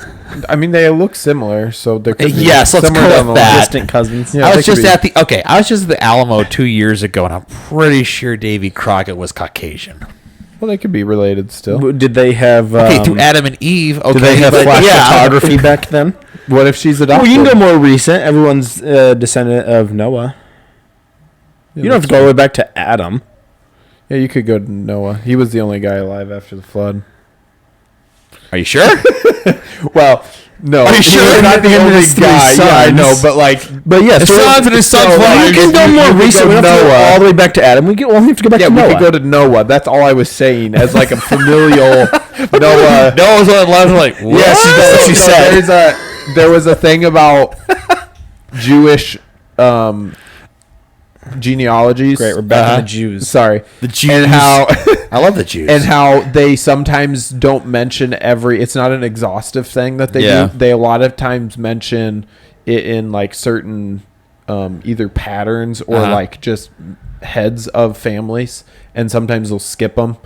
I mean, they look similar, so they're yes, let's go with that. Distant cousins. Yeah, I they was could just be. at the I was just at the Alamo 2 years ago, and I'm pretty sure Davy Crockett was Caucasian. Well, they could be related still. Did they have? Okay, through Adam and Eve. Okay, Did they have but flash yeah, photography back then? What if she's adopted? Well, you can go more recent. Everyone's descendant of Noah. Yeah, You don't have to go all the way back to Adam. Yeah, you could go to Noah. He was the only guy alive after the flood. Are you sure? Well, no. Are you he sure? was not the Him and only his three guy. Yeah, I sons. know, but like, But yes, His sons and his sons' wives. We can go more you could recent. go We don't have to go Noah. all the way back to Adam. We only have to go back yeah, to we Noah. could go to Noah. That's all I was saying as like a familial Noah. Noah's on left, like what? Yes, that's what she said. There was a thing about Jewish genealogies. Great, we're back to the Jews. Sorry, The Jews. and how I love the Jews. and how they sometimes don't mention every. It's not an exhaustive thing that they Yeah. do. They a lot of times mention it in like certain either patterns or Uh-huh. like just heads of families, and sometimes they'll skip them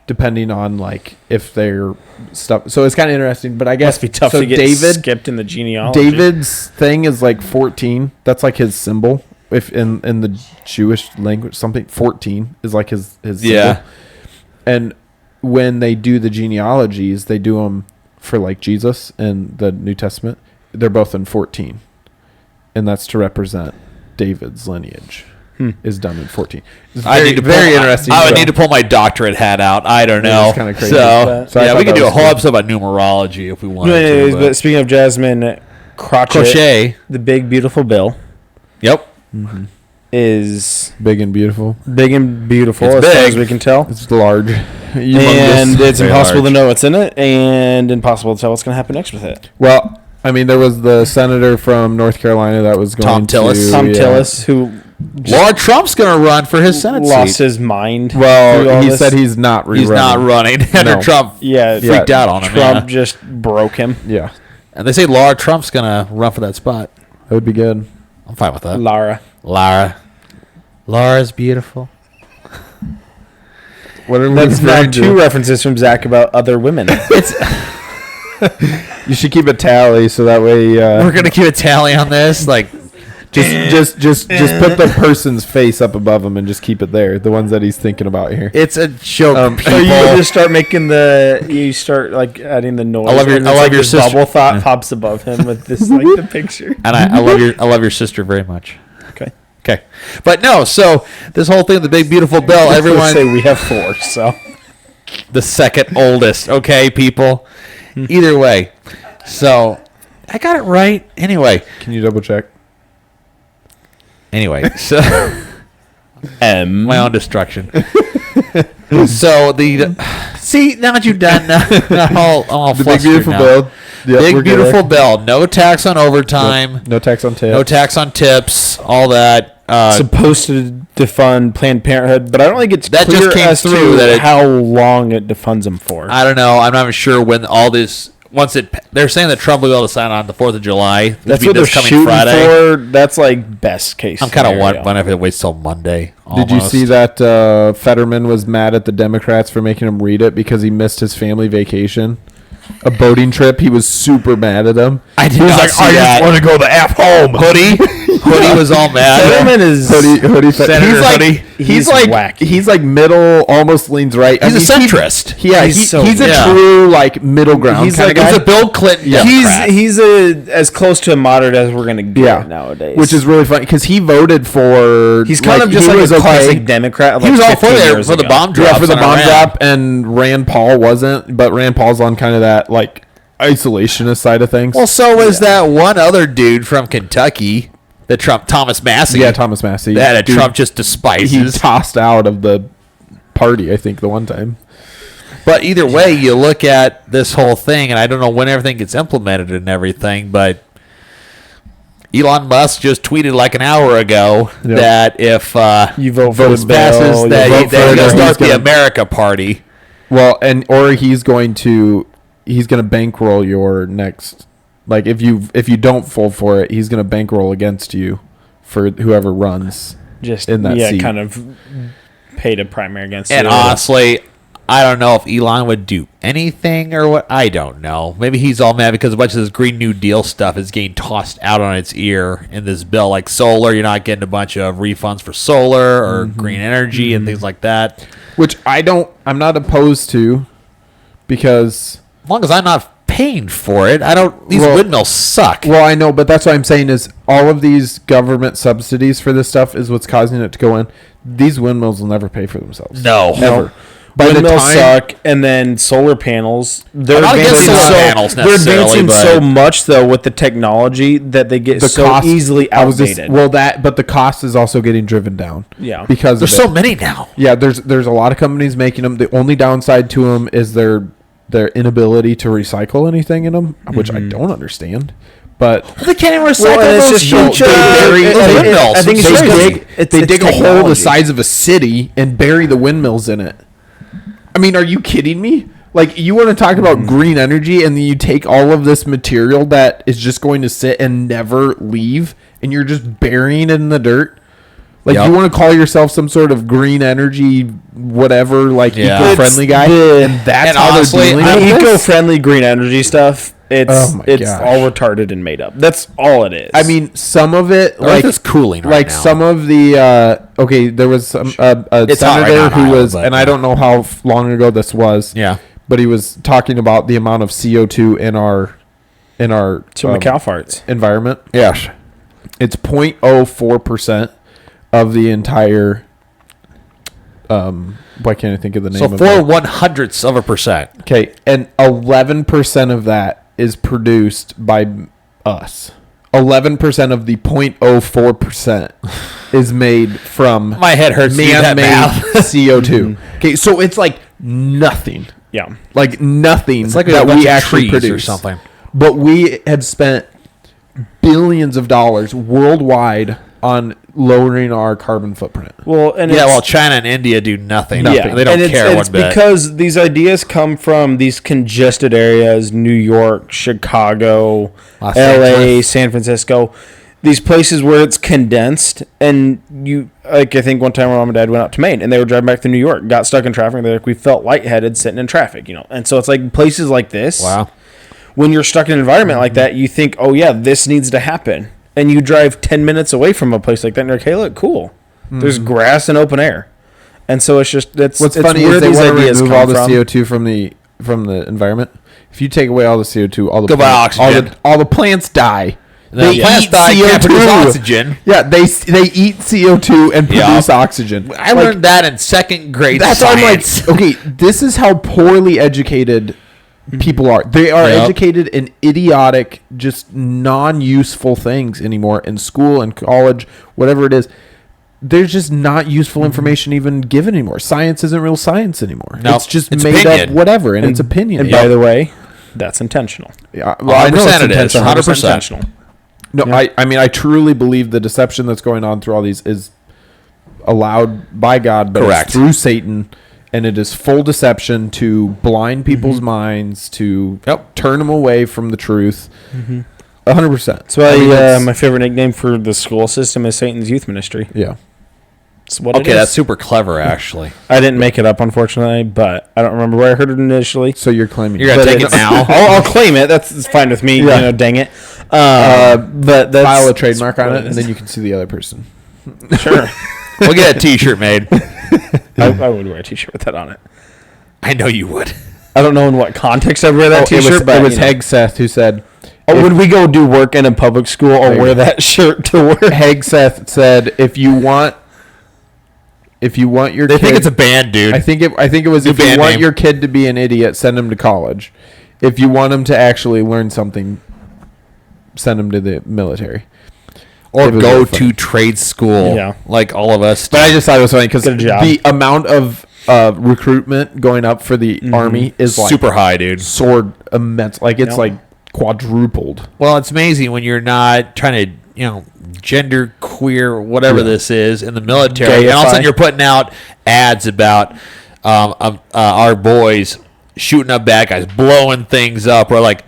depending on like if they're stuff. So it's kind of interesting. But I guess Must be tough so to get David. skipped in the genealogy. David's thing is like 14. That's like his symbol. If in the Jewish language, something 14 is like his Yeah. symbol. And when they do the genealogies, they do them for like Jesus and the New Testament. They're both in 14, and that's to represent David's lineage. Is done in 14. It's I very, need to very pull, interesting. I would so- need to pull my doctorate hat out. I don't know. It's kinda crazy. So, So I yeah, thought we could that do a was whole cool. episode about numerology if we wanted Anyways, to. but speaking of Jasmine Crotchet, Crochet. the big beautiful bill Yep. is Big and beautiful. big and beautiful It's as far big. as we can tell. It's large. And Humongous. it's Very impossible large. to know what's in it, and impossible to tell what's going to happen next with it. Well, I mean, there was the senator from North Carolina that was going Tom Tillis. to... Tom yeah. Tillis, who Laura Trump's going to run for his Senate lost seat. his mind. through Well, all he this. said he's not rerunning. He's not running. After No. Trump yeah, freaked out on him. Trump yeah. just broke him. Yeah, And they say Laura Trump's going to run for that spot. that would be good. I'm fine with that. Lara. Laura's beautiful. What are we That's now referring to? two references from Zach about other women. You should keep a tally so that way We're going to keep a tally on this. Like, just put the person's face up above him and just keep it there. The ones that he's thinking about here. it's a joke. So you just start making you start like adding the noise. I love your- and I it's love like your this sister. bubble thought pops above him with this like the picture. And I love your sister very much. Okay. Okay. But no, so this whole thing, the big beautiful bill, Let's everyone, say we have 4, so the second oldest, okay, people? Either way. So I got it right. Anyway, Can you double check? so my own destruction. So see, now that you've done I'm all The big flustered beautiful now. bill. Yep, Big we're good beautiful there. bill. No tax on overtime. No tax on tips. No tax on tips. All that. supposed to defund Planned Parenthood, but I don't think it's That clear just came as through to that it- how long it defunds them for. I don't know. I'm not even sure when all this. They're saying that Trump will be able to sign on the 4th of July. which That's would what be they're this coming shooting Friday. for. That's like best case. I'm kind of scenario. wondering if it waits till Monday. Did you almost. see that Fetterman was mad at the Democrats for making him read it because he missed his family vacation? A boating trip. He was super mad at them. I did not see that. to go the F home. Hoodie, Hoodie was all mad. Fetterman is Hoodie. Senator Hoodie. He's like wacky. he's like middle, almost leans right. He's a centrist. He's so a yeah. true like middle ground He's kind like- of guy. He's a Bill Clinton Democrat. He's as close to a moderate as we're gonna get nowadays. Which is really funny because he voted for. he's kind of just like a classic Democrat. Of He like was all for 15 there years for the ago. bomb drop. Yeah, for the bomb drop, and Rand Paul wasn't, but Rand Paul's on kind of that like isolationist side of things. Well, so was that one other dude from Kentucky, the Trump, Thomas Massey. yeah, Thomas Massey. That Dude, Trump just he despises. tossed out of the party, I think, the one time. But either way, you look at this whole thing, and I don't know when everything gets implemented and everything, but Elon Musk just tweeted like an hour ago that if You vote for this the bill, passes, you that vote he's for going it, to or start he's the gonna- America Party. Well, or he's going to bankroll your next. Like if you don't fall for it, he's going to bankroll against you for whoever runs. just in that seat. kind of paid a primary against And it. honestly, I don't know if Elon would do anything or what. I don't know. Maybe he's all mad because a bunch of this Green New Deal stuff is getting tossed out on its ear in this bill. Like solar, you're not getting a bunch of refunds for solar or green energy and things like that. Which I'm not opposed to, because As long as I'm not paying for it, I don't. These Well- windmills suck. well, I know, but that's what I'm saying is all of these government subsidies for this stuff is what's causing it to go in. These windmills will never pay for themselves. No. Ever. By the Windmills time- suck, and then solar panels. They're I'm not against advancing solar so, panels they're necessarily, advancing but- so much though with the technology that they get so easily outdated. But the cost is also getting driven down. Yeah. because There's of so it. many now. Yeah, there's a lot of companies making them. The only downside to them is their inability to recycle anything in them, which I don't understand. But They can't even recycle Well, and it's those just huge they bury- those windmills. I think it's they just dig, crazy. It's they dig a hole the technology. size of a city and bury the windmills in it. I mean, are you kidding me? Like, you want to talk about green energy, and then you take all of this material that is just going to sit and never leave, and you're just burying it in the dirt? Like, Yep. you want to call yourself some sort of green energy, whatever, like Yeah. eco-friendly guy, and that's and how honestly, they're dealing I'm with The this? eco-friendly green energy stuff. It's Oh my gosh. all retarded and made up. That's all it is. I mean, some of it, Earth like is cooling right like now. some of the okay, there was some a It's hot right senator now in who Iowa, was, but, and I don't know how long ago this was. Yeah. but he was talking about the amount of CO2 in our to my cow farts. environment. Yes. It's 0.04% of the entire. Why can't I think of the name? So of 0.04%. Okay, and 11% of that is produced by us. 11% of the 0.04% is made from My head hurts doing that man-made math. CO2. Okay, so it's like nothing. Yeah. Like nothing It's like that a bunch we of actually trees produce or something. But we had spent billions of dollars worldwide on lowering our carbon footprint. Well, and Yeah, it's, well, China and India do nothing. yeah, They don't and care it's one bit. because these ideas come from these congested areas: New York, Chicago, Los L.A., Angeles. San Francisco. These places where it's condensed, and you like. I think one time my mom and dad went out to Maine, and they were driving back to New York, got stuck in traffic. They're like, we felt lightheaded sitting in traffic, and so it's like places like this. Wow. When you're stuck in an environment like that, you think, oh yeah, this needs to happen, and you drive 10 minutes away from a place like that, and you're like, hey, look, cool. There's grass and open air, and so it's just What's it's funny where is they these want to ideas remove all come the from. CO2 from the environment. If you take away all the CO2, all the Goodbye, plants, oxygen. all the plants die. The plants die, can't produce oxygen. Yeah, they eat CO2 and Yeah. produce oxygen. I learned that in second grade That's why I'm science. like, okay, this is how poorly educated people are. They are Yep. educated in idiotic, just non-useful things anymore in school and college, whatever it is. There's just not useful information even given anymore. Science isn't real science anymore. No, it's just it's made opinion. up whatever, and it's opinion. And by the way, that's intentional. yeah, well, I know 100% it's it is. intentional. 100%. Intentional. No, I mean, I truly believe the deception that's going on through all these is allowed by God, but Correct. it's through Satan, and it is full deception to blind people's minds, to turn them away from the truth. 100%. That's why I mean, my favorite nickname for the school system is Satan's Youth Ministry. yeah. It's what it Okay, is. that's super clever, actually. I didn't make it up, unfortunately, but I don't remember where I heard it initially. So you're claiming You're gonna But take it it's- now. I'll claim it. That's fine with me. Yeah. Dang it. But that's file a trademark on what it, and is. then you can sue the other person. Sure. We'll get a T-shirt made. I would wear a T-shirt with that on it. I know you would. I don't know in what context I'd wear that T-shirt, but it was you know. Hegseth who said. Oh, would we go do work in a public school or There you wear go. that shirt to work? Hegseth said, if you want your They kid, think it's a band, dude. I think it was New if you band want name. your kid to be an idiot, send him to college. If you want him to actually learn something, send him to the military. or It was go really to funny. trade school, Yeah. like all of us. But I just thought it was funny because Get a job. the amount of recruitment going up for the army is like super high, dude. soared immense. Like it's Yep. like quadrupled. Well, it's amazing when you're not trying to, gender queer, whatever this is, in the military, and all of a sudden Gay-ify. you're putting out ads about our boys shooting up bad guys, blowing things up. We're like,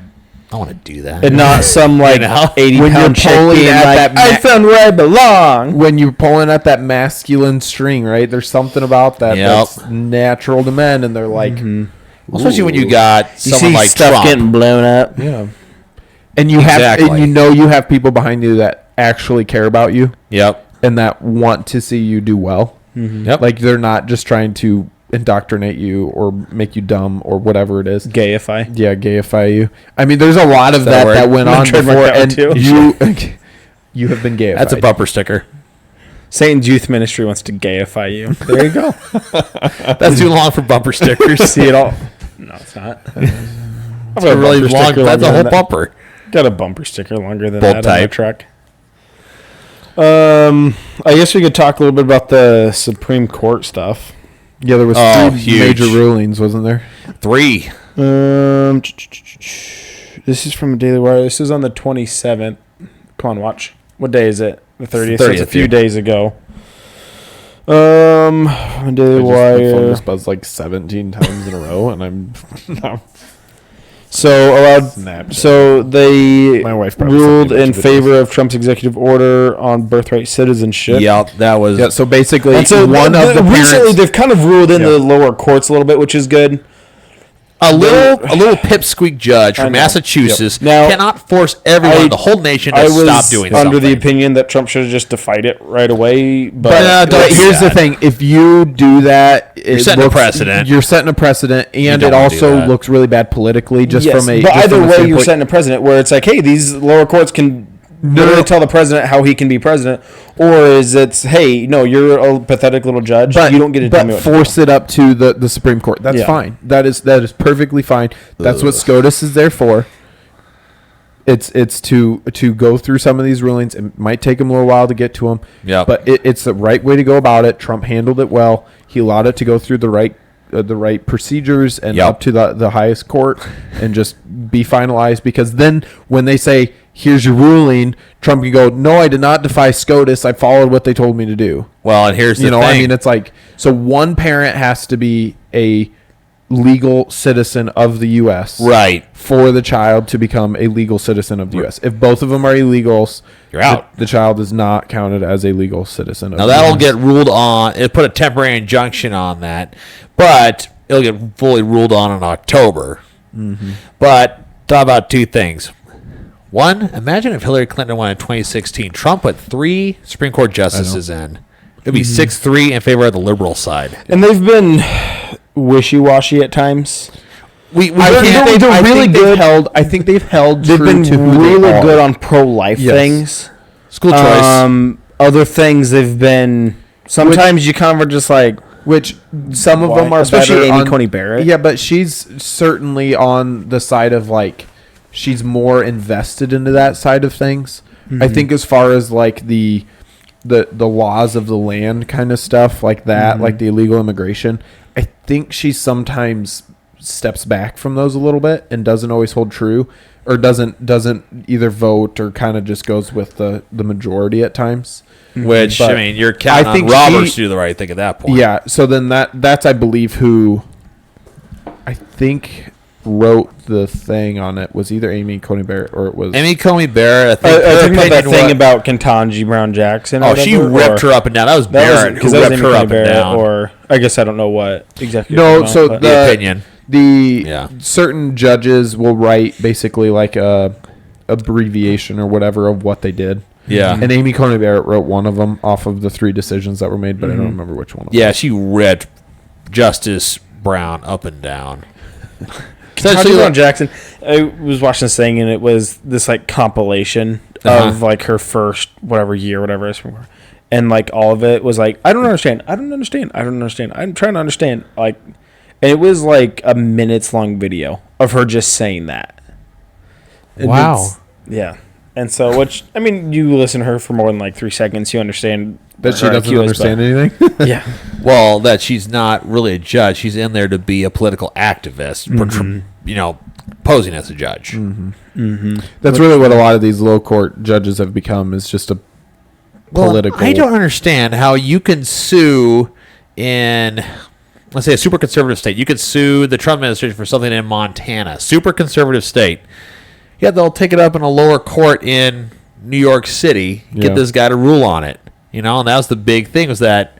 I want to do that. And not some like You know? 80-pound chick pulling being at like, that I found where I belong. When you're pulling at that masculine string, right? There's something about that Yep. that's natural to men, and they're like, Especially when you got You someone see like stuff Trump. getting blown up. yeah. And you have, Exactly. and you have people behind you that actually care about you Yep. and that want to see you do well. Yep. Like they're not just trying to indoctrinate you or make you dumb or whatever it is. Gay-ify. Yeah, gayify you. I mean, there's a lot of that that word? that went I'm on gonna trademark before, that one and too. you have been gayified. That's a bumper sticker. Satan's Youth Ministry wants to gay-ify you. There you go. That's too long for bumper stickers. See it all. No, it's not. I've It's got a really bumper long. sticker That's a longer whole than that. bumper. Got a bumper sticker longer than Bolt that on my type. truck. I guess we could talk a little bit about the Supreme Court stuff. Yeah, there was Oh, three huge. major rulings, wasn't there? 3. This is from Daily Wire. This is on the 27th. Come on, watch. What day is it? The 30th. So it's a 30th, few yeah. days ago. On Daily The phone Wire. just buzzed like 17 times in a row, and I'm So allowed. Snapchat. So they My wife probably ruled sent me a in bunch of favor of Trump's executive order on birthright citizenship. Yeah, that was. Yeah, so basically, And so one of the recently parents. they've kind of ruled in Yeah. the lower courts a little bit, which is good. A little pipsqueak judge I from know. Massachusetts Yep. Now, cannot force everyone in the whole nation to I was stop doing under something. the opinion that Trump should have just defied it right away, but don't But do here's the that. thing: if you do that, you're setting a precedent. You're setting a precedent, and don't it wanna do also that. looks really bad politically. Just yes, from a but just either from a way, you're standpoint- setting a precedent where it's like, hey, these lower courts can literally tell the president how he can be president, or is it's, hey, no, you're a pathetic little judge, But you don't get to tell me what to do. force it up to the Supreme Court. That's Yeah. fine. That is perfectly fine. That's what SCOTUS is there for. It's to go through some of these rulings. It might take them a little while to get to them. Yep. But it's the right way to go about it. Trump handled it well. He allowed it to go through the right procedures and Yep. up to the highest court and just be finalized. Because then when they say, here's your ruling, Trump can go, no, I did not defy SCOTUS. I followed what they told me to do. Well, and here's the You know, thing. I mean, it's like, so one parent has to be a legal citizen of the U.S. right. for the child to become a legal citizen of the U.S. If both of them are illegals, You're out. The child is not counted as a legal citizen. Now that'll get ruled on. It put a temporary injunction on that, but it'll get fully ruled on in October. But thought about 2 things. One, imagine if Hillary Clinton won in 2016. Trump put 3 Supreme Court justices in. It'd be 6-3 in favor of the liberal side. And they've been wishy-washy at times. We I can't. think they're really good. I think they've held. They've true been to who they really are. good on pro-life Yes. things. School choice. Other things they've been. Sometimes you kind of are just like, Which some of Why? them are Especially better Amy on- Coney Barrett. Yeah, but she's certainly on the side of like she's more invested into that side of things. I think as far as like the laws of the land kind of stuff like that, like the illegal immigration, I think she sometimes steps back from those a little bit and doesn't always hold true or doesn't either vote or kind of just goes with the majority at times. Which, But I mean, you're counting I on think Roberts she- to do the right thing at that point. Yeah, so then that's I believe who I think wrote the thing on it was either Amy Coney Barrett or it was Amy Coney Barrett. I think I her think about that opinion thing was- about Ketanji Brown Jackson. Oh, she ripped her up and down. That was Barrett who that was ripped Amy her Coney up and Barrett, down. or I guess I don't know what exactly. No, so the opinion. The Yeah. certain judges will write basically like a abbreviation or whatever of what they did. Yeah. And Amy Coney Barrett wrote one of them off of the 3 decisions that were made, but I don't remember which one. It Yeah, she ripped Justice Brown up and down. Ketanji Brown Jackson. I was watching this thing, and it was this like compilation of like her first whatever year, whatever it is from her. And like all of it was like, I don't understand. I'm trying to understand. Like, and it was like a minutes long video of her just saying that. And Wow. it's- Yeah. And so, which I mean, you listen to her for more than like 3 seconds, you understand But she her doesn't IQ is, understand but- anything. Yeah. Well, that she's not really a judge. She's in there to be a political activist, posing as a judge. That's really what a lot of these low court judges have become, is just a political. I don't understand how you can sue in, let's say, a super conservative state. You could sue the Trump administration for something in Montana, super conservative state. Yeah, they'll take it up in a lower court in New York City, get Yeah. this guy to rule on it. And that was the big thing, was that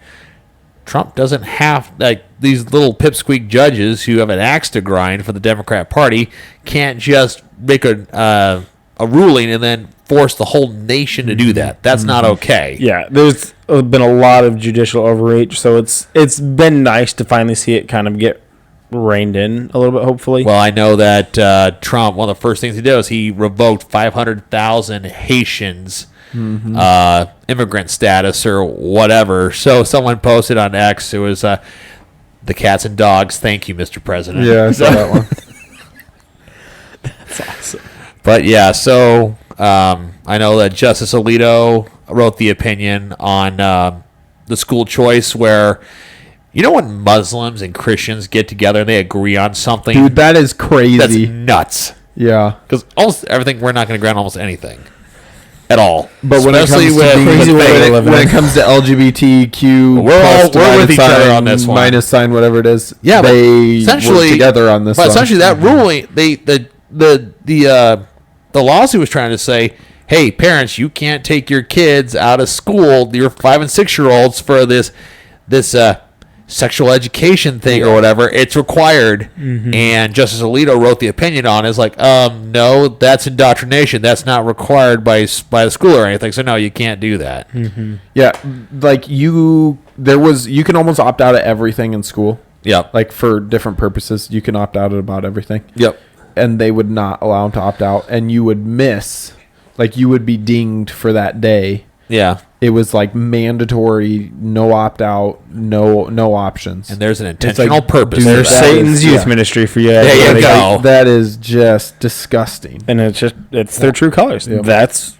Trump doesn't have, like, these little pipsqueak judges who have an axe to grind for the Democrat Party can't just make a ruling and then force the whole nation to do that. That's not okay. Yeah, there's been a lot of judicial overreach, so it's been nice to finally see it kind of get reined in a little bit, hopefully. Well, I know that Trump, one of the first things he did was he revoked 500,000 Haitians immigrant status or whatever. So someone posted on X, it was the cats and dogs. Thank you, Mr. President. Yeah, I saw that one. That's awesome. But yeah, so I know that Justice Alito wrote the opinion on the school choice where, when Muslims and Christians get together and they agree on something, Dude, that is that's crazy. nuts. Yeah. Because almost everything, we're not going to grant almost anything at all. But when it comes Especially to with crazy faith. when it comes to LGBTQ, We're with each other sign, on this one. minus sign, whatever it is. Yeah, but they essentially work together on this. But one. essentially, that ruling, the lawsuit was trying to say, hey, parents, you can't take your kids out of school, your 5 and 6-year-olds, for this sexual education thing or whatever. It's required. And Justice Alito wrote the opinion on it. It's like, no, that's indoctrination. That's not required by the school or anything. So no, you can't do that. Yeah, like you can almost opt out of everything in school. Yep. Like for different purposes, you can opt out about everything. Yep. And they would not allow them to opt out, and you would miss, like you would be dinged for that day. Yeah. It was like mandatory, no opt out, no options. And there's an It's intentional like, purpose. dude, to There's that. Satan's is- youth yeah. ministry for you. There you everybody. go. Like, that is just disgusting. And it's their true colors. Yep. That's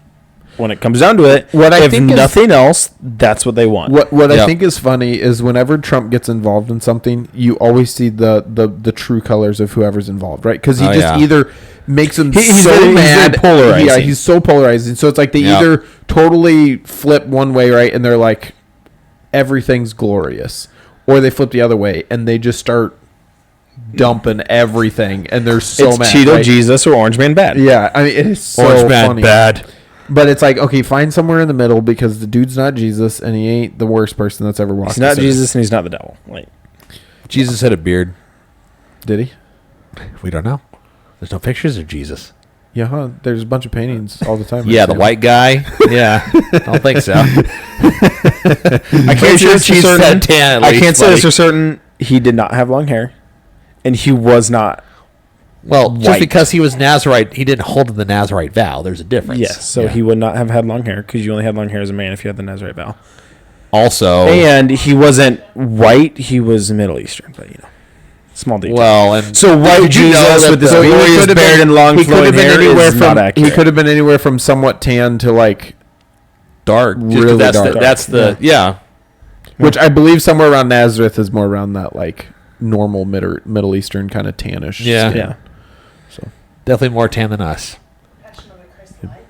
when it comes down to it. What I if think is- nothing else, that's what they want. What I Yep. think is funny is whenever Trump gets involved in something, you always see the true colors of whoever's involved, right? Because he Oh, just yeah. either makes them He's so very- he's mad, very polarizing. Yeah, he's so polarizing. So it's like they Yep. either totally flip one way, right, and they're like everything's glorious, or they flip the other way and they just start dumping everything, and they're so it's mad. Cheeto right? Jesus or Orange Man bad. Yeah, I mean it is so Orange man funny. bad. But it's like, okay, find somewhere in the middle, because the dude's not Jesus and he ain't the worst person that's ever walked. He's not this earth. Jesus and he's not the devil. Like, Jesus had a beard. Did he? We don't know. There's no pictures of Jesus. Yeah, huh? There's a bunch of paintings all the time. Yeah, the white guy. Yeah, I don't think so. I can't say this for She's certain. said 10 at I least, can't say this buddy. for certain. He did not have long hair, and he was not. Well, just White. because he was Nazarite, he didn't hold the Nazarite vow. There's a difference. Yes, so Yeah. he would not have had long hair because you only had long hair as a man if you had the Nazarite vow. Also, And he wasn't white; he was Middle Eastern, but small detail. well, and So white did you know Jesus that with this the- he glorious could have beard been- and long he could flowing have been hair anywhere is from not accurate. he could have been anywhere from somewhat tan to like, dark, just 'cause really that's dark. that's the yeah. which I believe somewhere around Nazareth is more around that like normal Middle Eastern kind of tannish. Yeah. skin. Yeah. Definitely more tan than us. Passion of the Christ light.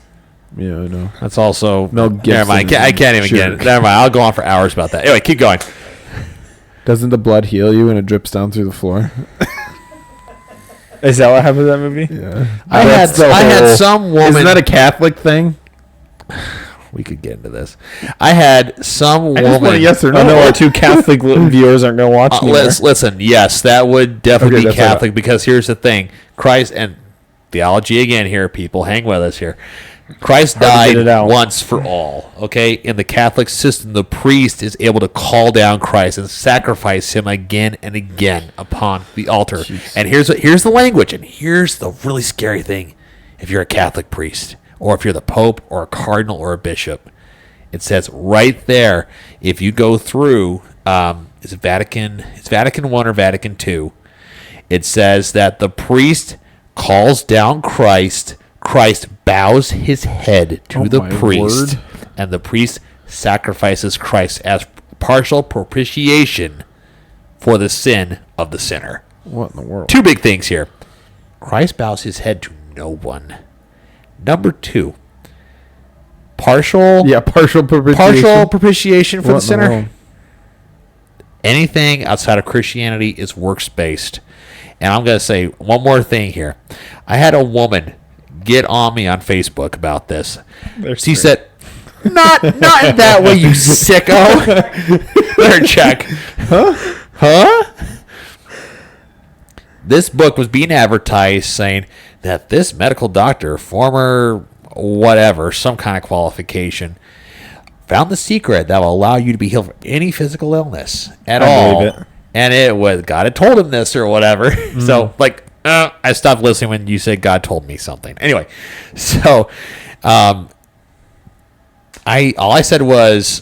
Yeah, I know. That's also Mel Never mind. Gibson I can't even get jerk. it. Never mind. I'll go on for hours about that. Anyway, keep going. Doesn't the blood heal you when it drips down through the floor? Is that what happened in that movie? Yeah. I had some woman. Isn't that a Catholic thing? We could get into this. I had some I just want a woman. yes or no. I know our two Catholic viewers aren't going to watch me. Listen, yes, that would definitely Okay, be that's all right. Catholic because here's the thing: Christ and theology again. Here, people, hang with us here. Christ Hard to died get it out. once for all. Okay, in the Catholic system, the priest is able to call down Christ and sacrifice him again and again upon the altar. And here's the language, and here's the really scary thing: if you're a Catholic priest, or if you're the Pope, or a cardinal, or a bishop, it says right there. If you go through, is it Vatican? It's Vatican I or Vatican II. It says that the priest calls down Christ. Christ bows his head to Oh the my priest, word. and the priest sacrifices Christ as partial propitiation for the sin of the sinner. What in the world? Two big things here. Christ bows his head to no one. Number two, partial propitiation for the What in sinner. world? Anything outside of Christianity is works based. And I'm going to say one more thing here. I had a woman get on me on Facebook about this. She said, not in that way, you sicko. Let her check. Huh? This book was being advertised saying that this medical doctor, former whatever, some kind of qualification, found the secret that will allow you to be healed from any physical illness at all. believe it. And it was God had told him this or whatever. So I stopped listening when you said God told me something. Anyway, so all I said was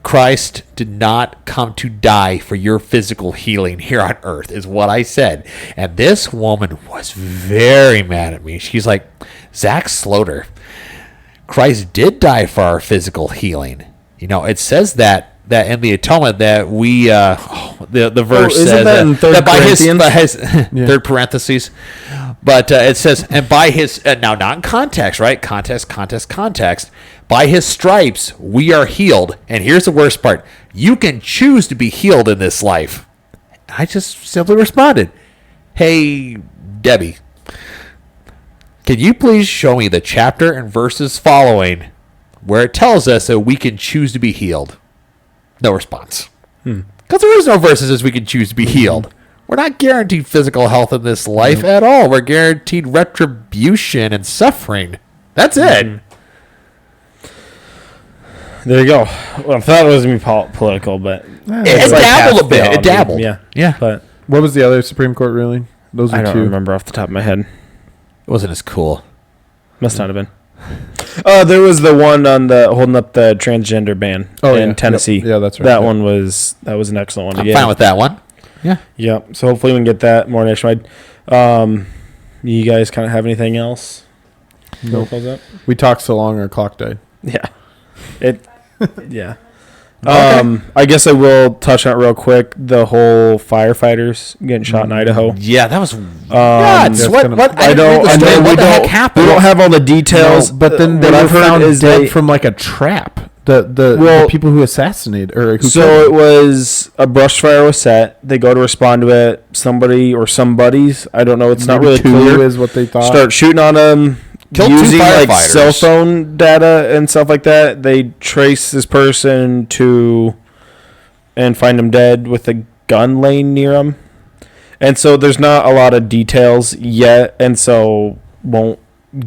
Christ did not come to die for your physical healing here on earth, is what I said. And this woman was very mad at me. She's like, Zach Sloter, Christ did die for our physical healing. You know, it says that in the atonement that we the verse isn't says that in Third by his Corinthians? third parentheses, but it says, and by his now not in context, right? Context. By his stripes we are healed. And here's the worst part: you can choose to be healed in this life. I just simply responded, "Hey, Debbie, can you please show me the chapter and verses following where it tells us that we can choose to be healed?" No response. Because there is no verses as we can choose to be healed. We're not guaranteed physical health in this life at all. We're guaranteed retribution and suffering. That's it. There you go. Well, I thought it was going to be political, but It like dabbled half a bit. theology. It dabbled. Yeah. Yeah. But What was the other Supreme Court ruling? Those are I don't two. remember off the top of my head. It wasn't as cool. Must not have been. There was the one on the holding up the transgender ban in yeah. Tennessee. Yep. Yeah, that's right. That Yeah. one was an excellent one to I'm get. fine with that one. Yeah. Yep. So hopefully we can get that more nationwide. You guys kind of have anything else? Nope. Close up? We talked so long our clock died. Yeah. Yeah. I guess I will touch on it real quick. The whole firefighters getting shot in Idaho. Yeah, that was nuts. that's What? gonna- What? I know. What We the heck don't. happened? We don't have all the details. No, but then they what were I've heard found is dead they from like a trap. The Well, people who assassinated or who So killed it him. was a brush fire was set. They go to respond to it. Somebody or somebody's, I don't know. It's not Maybe really two clear. is what they thought. Start shooting on them. Killed two using like firefighters. cell phone data and stuff like that. They trace this person to and find him dead with a gun laying near him. And so there's not a lot of details yet, and so won't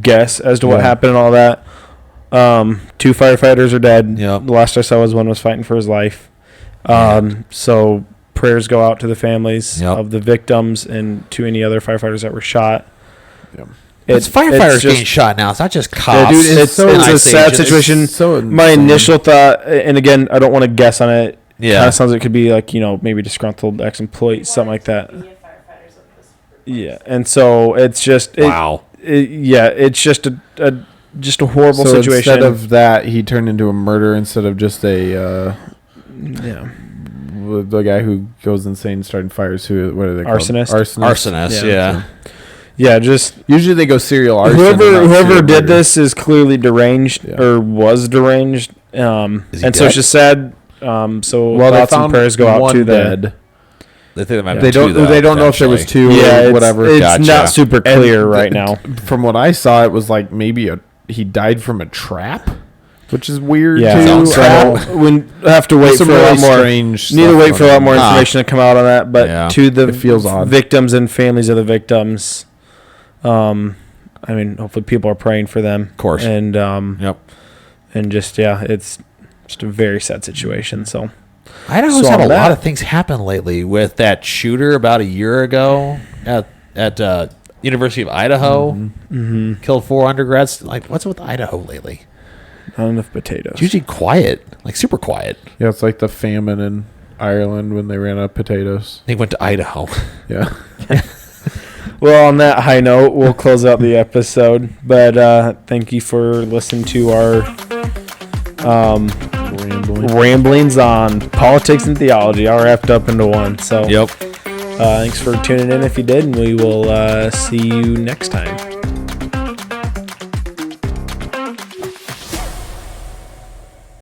guess as to what Yeah. happened and all that. Two firefighters are dead. Yep. The last I saw was one was fighting for his life. So prayers go out to the families Yep. of the victims and to any other firefighters that were shot. Yep. It's firefighters just- getting shot now. It's not just Yeah, cops. dude, it's so a Ice sad agents. situation. So My insane. initial thought, and again, I don't want to guess on it. Yeah. Kind of sounds like it could be like, maybe disgruntled ex-employee, something like that. Yeah, and so it's just Wow. it's just a horrible So situation. instead of that, he turned into a murder instead of just a yeah, the guy who goes insane starting fires. What are they called? Arsonist? Arsonist, yeah. yeah, just Usually they go serial arson. and not whoever serial did murder. this is clearly deranged Yeah. or was deranged. Is he And so dead? it's just sad. So Well, they thoughts and found prayers go out one to the dead. They think there might be They don't. two, though, They don't know if there was potentially. two Yeah, or it's, whatever. It's Gotcha. not super clear And right now. From what I saw, it was like maybe he died from a trap, which is weird. Yeah, too. so we have to wait Some for a lot really more. strange Need to stuff wait for a lot more on it. information to come out on that. But Yeah. to the It feels odd. victims and families of the victims, I mean, hopefully people are praying for them. Of course. And Yep. and just it's just a very sad situation. So Idaho's So had a on lot that- of things happen lately with that shooter about a year ago at University of Idaho. Mm-hmm. Killed 4 undergrads. Like, what's with Idaho lately? not enough potatoes. It's usually quiet, like super quiet. Yeah, it's like the famine in Ireland when they ran out of potatoes. They went to Idaho. Yeah. Well, on that high note, we'll close out the episode. But thank you for listening to our ramblings on politics and theology, all wrapped up into one. So, Yep. thanks for tuning in if you did, and we will see you next time.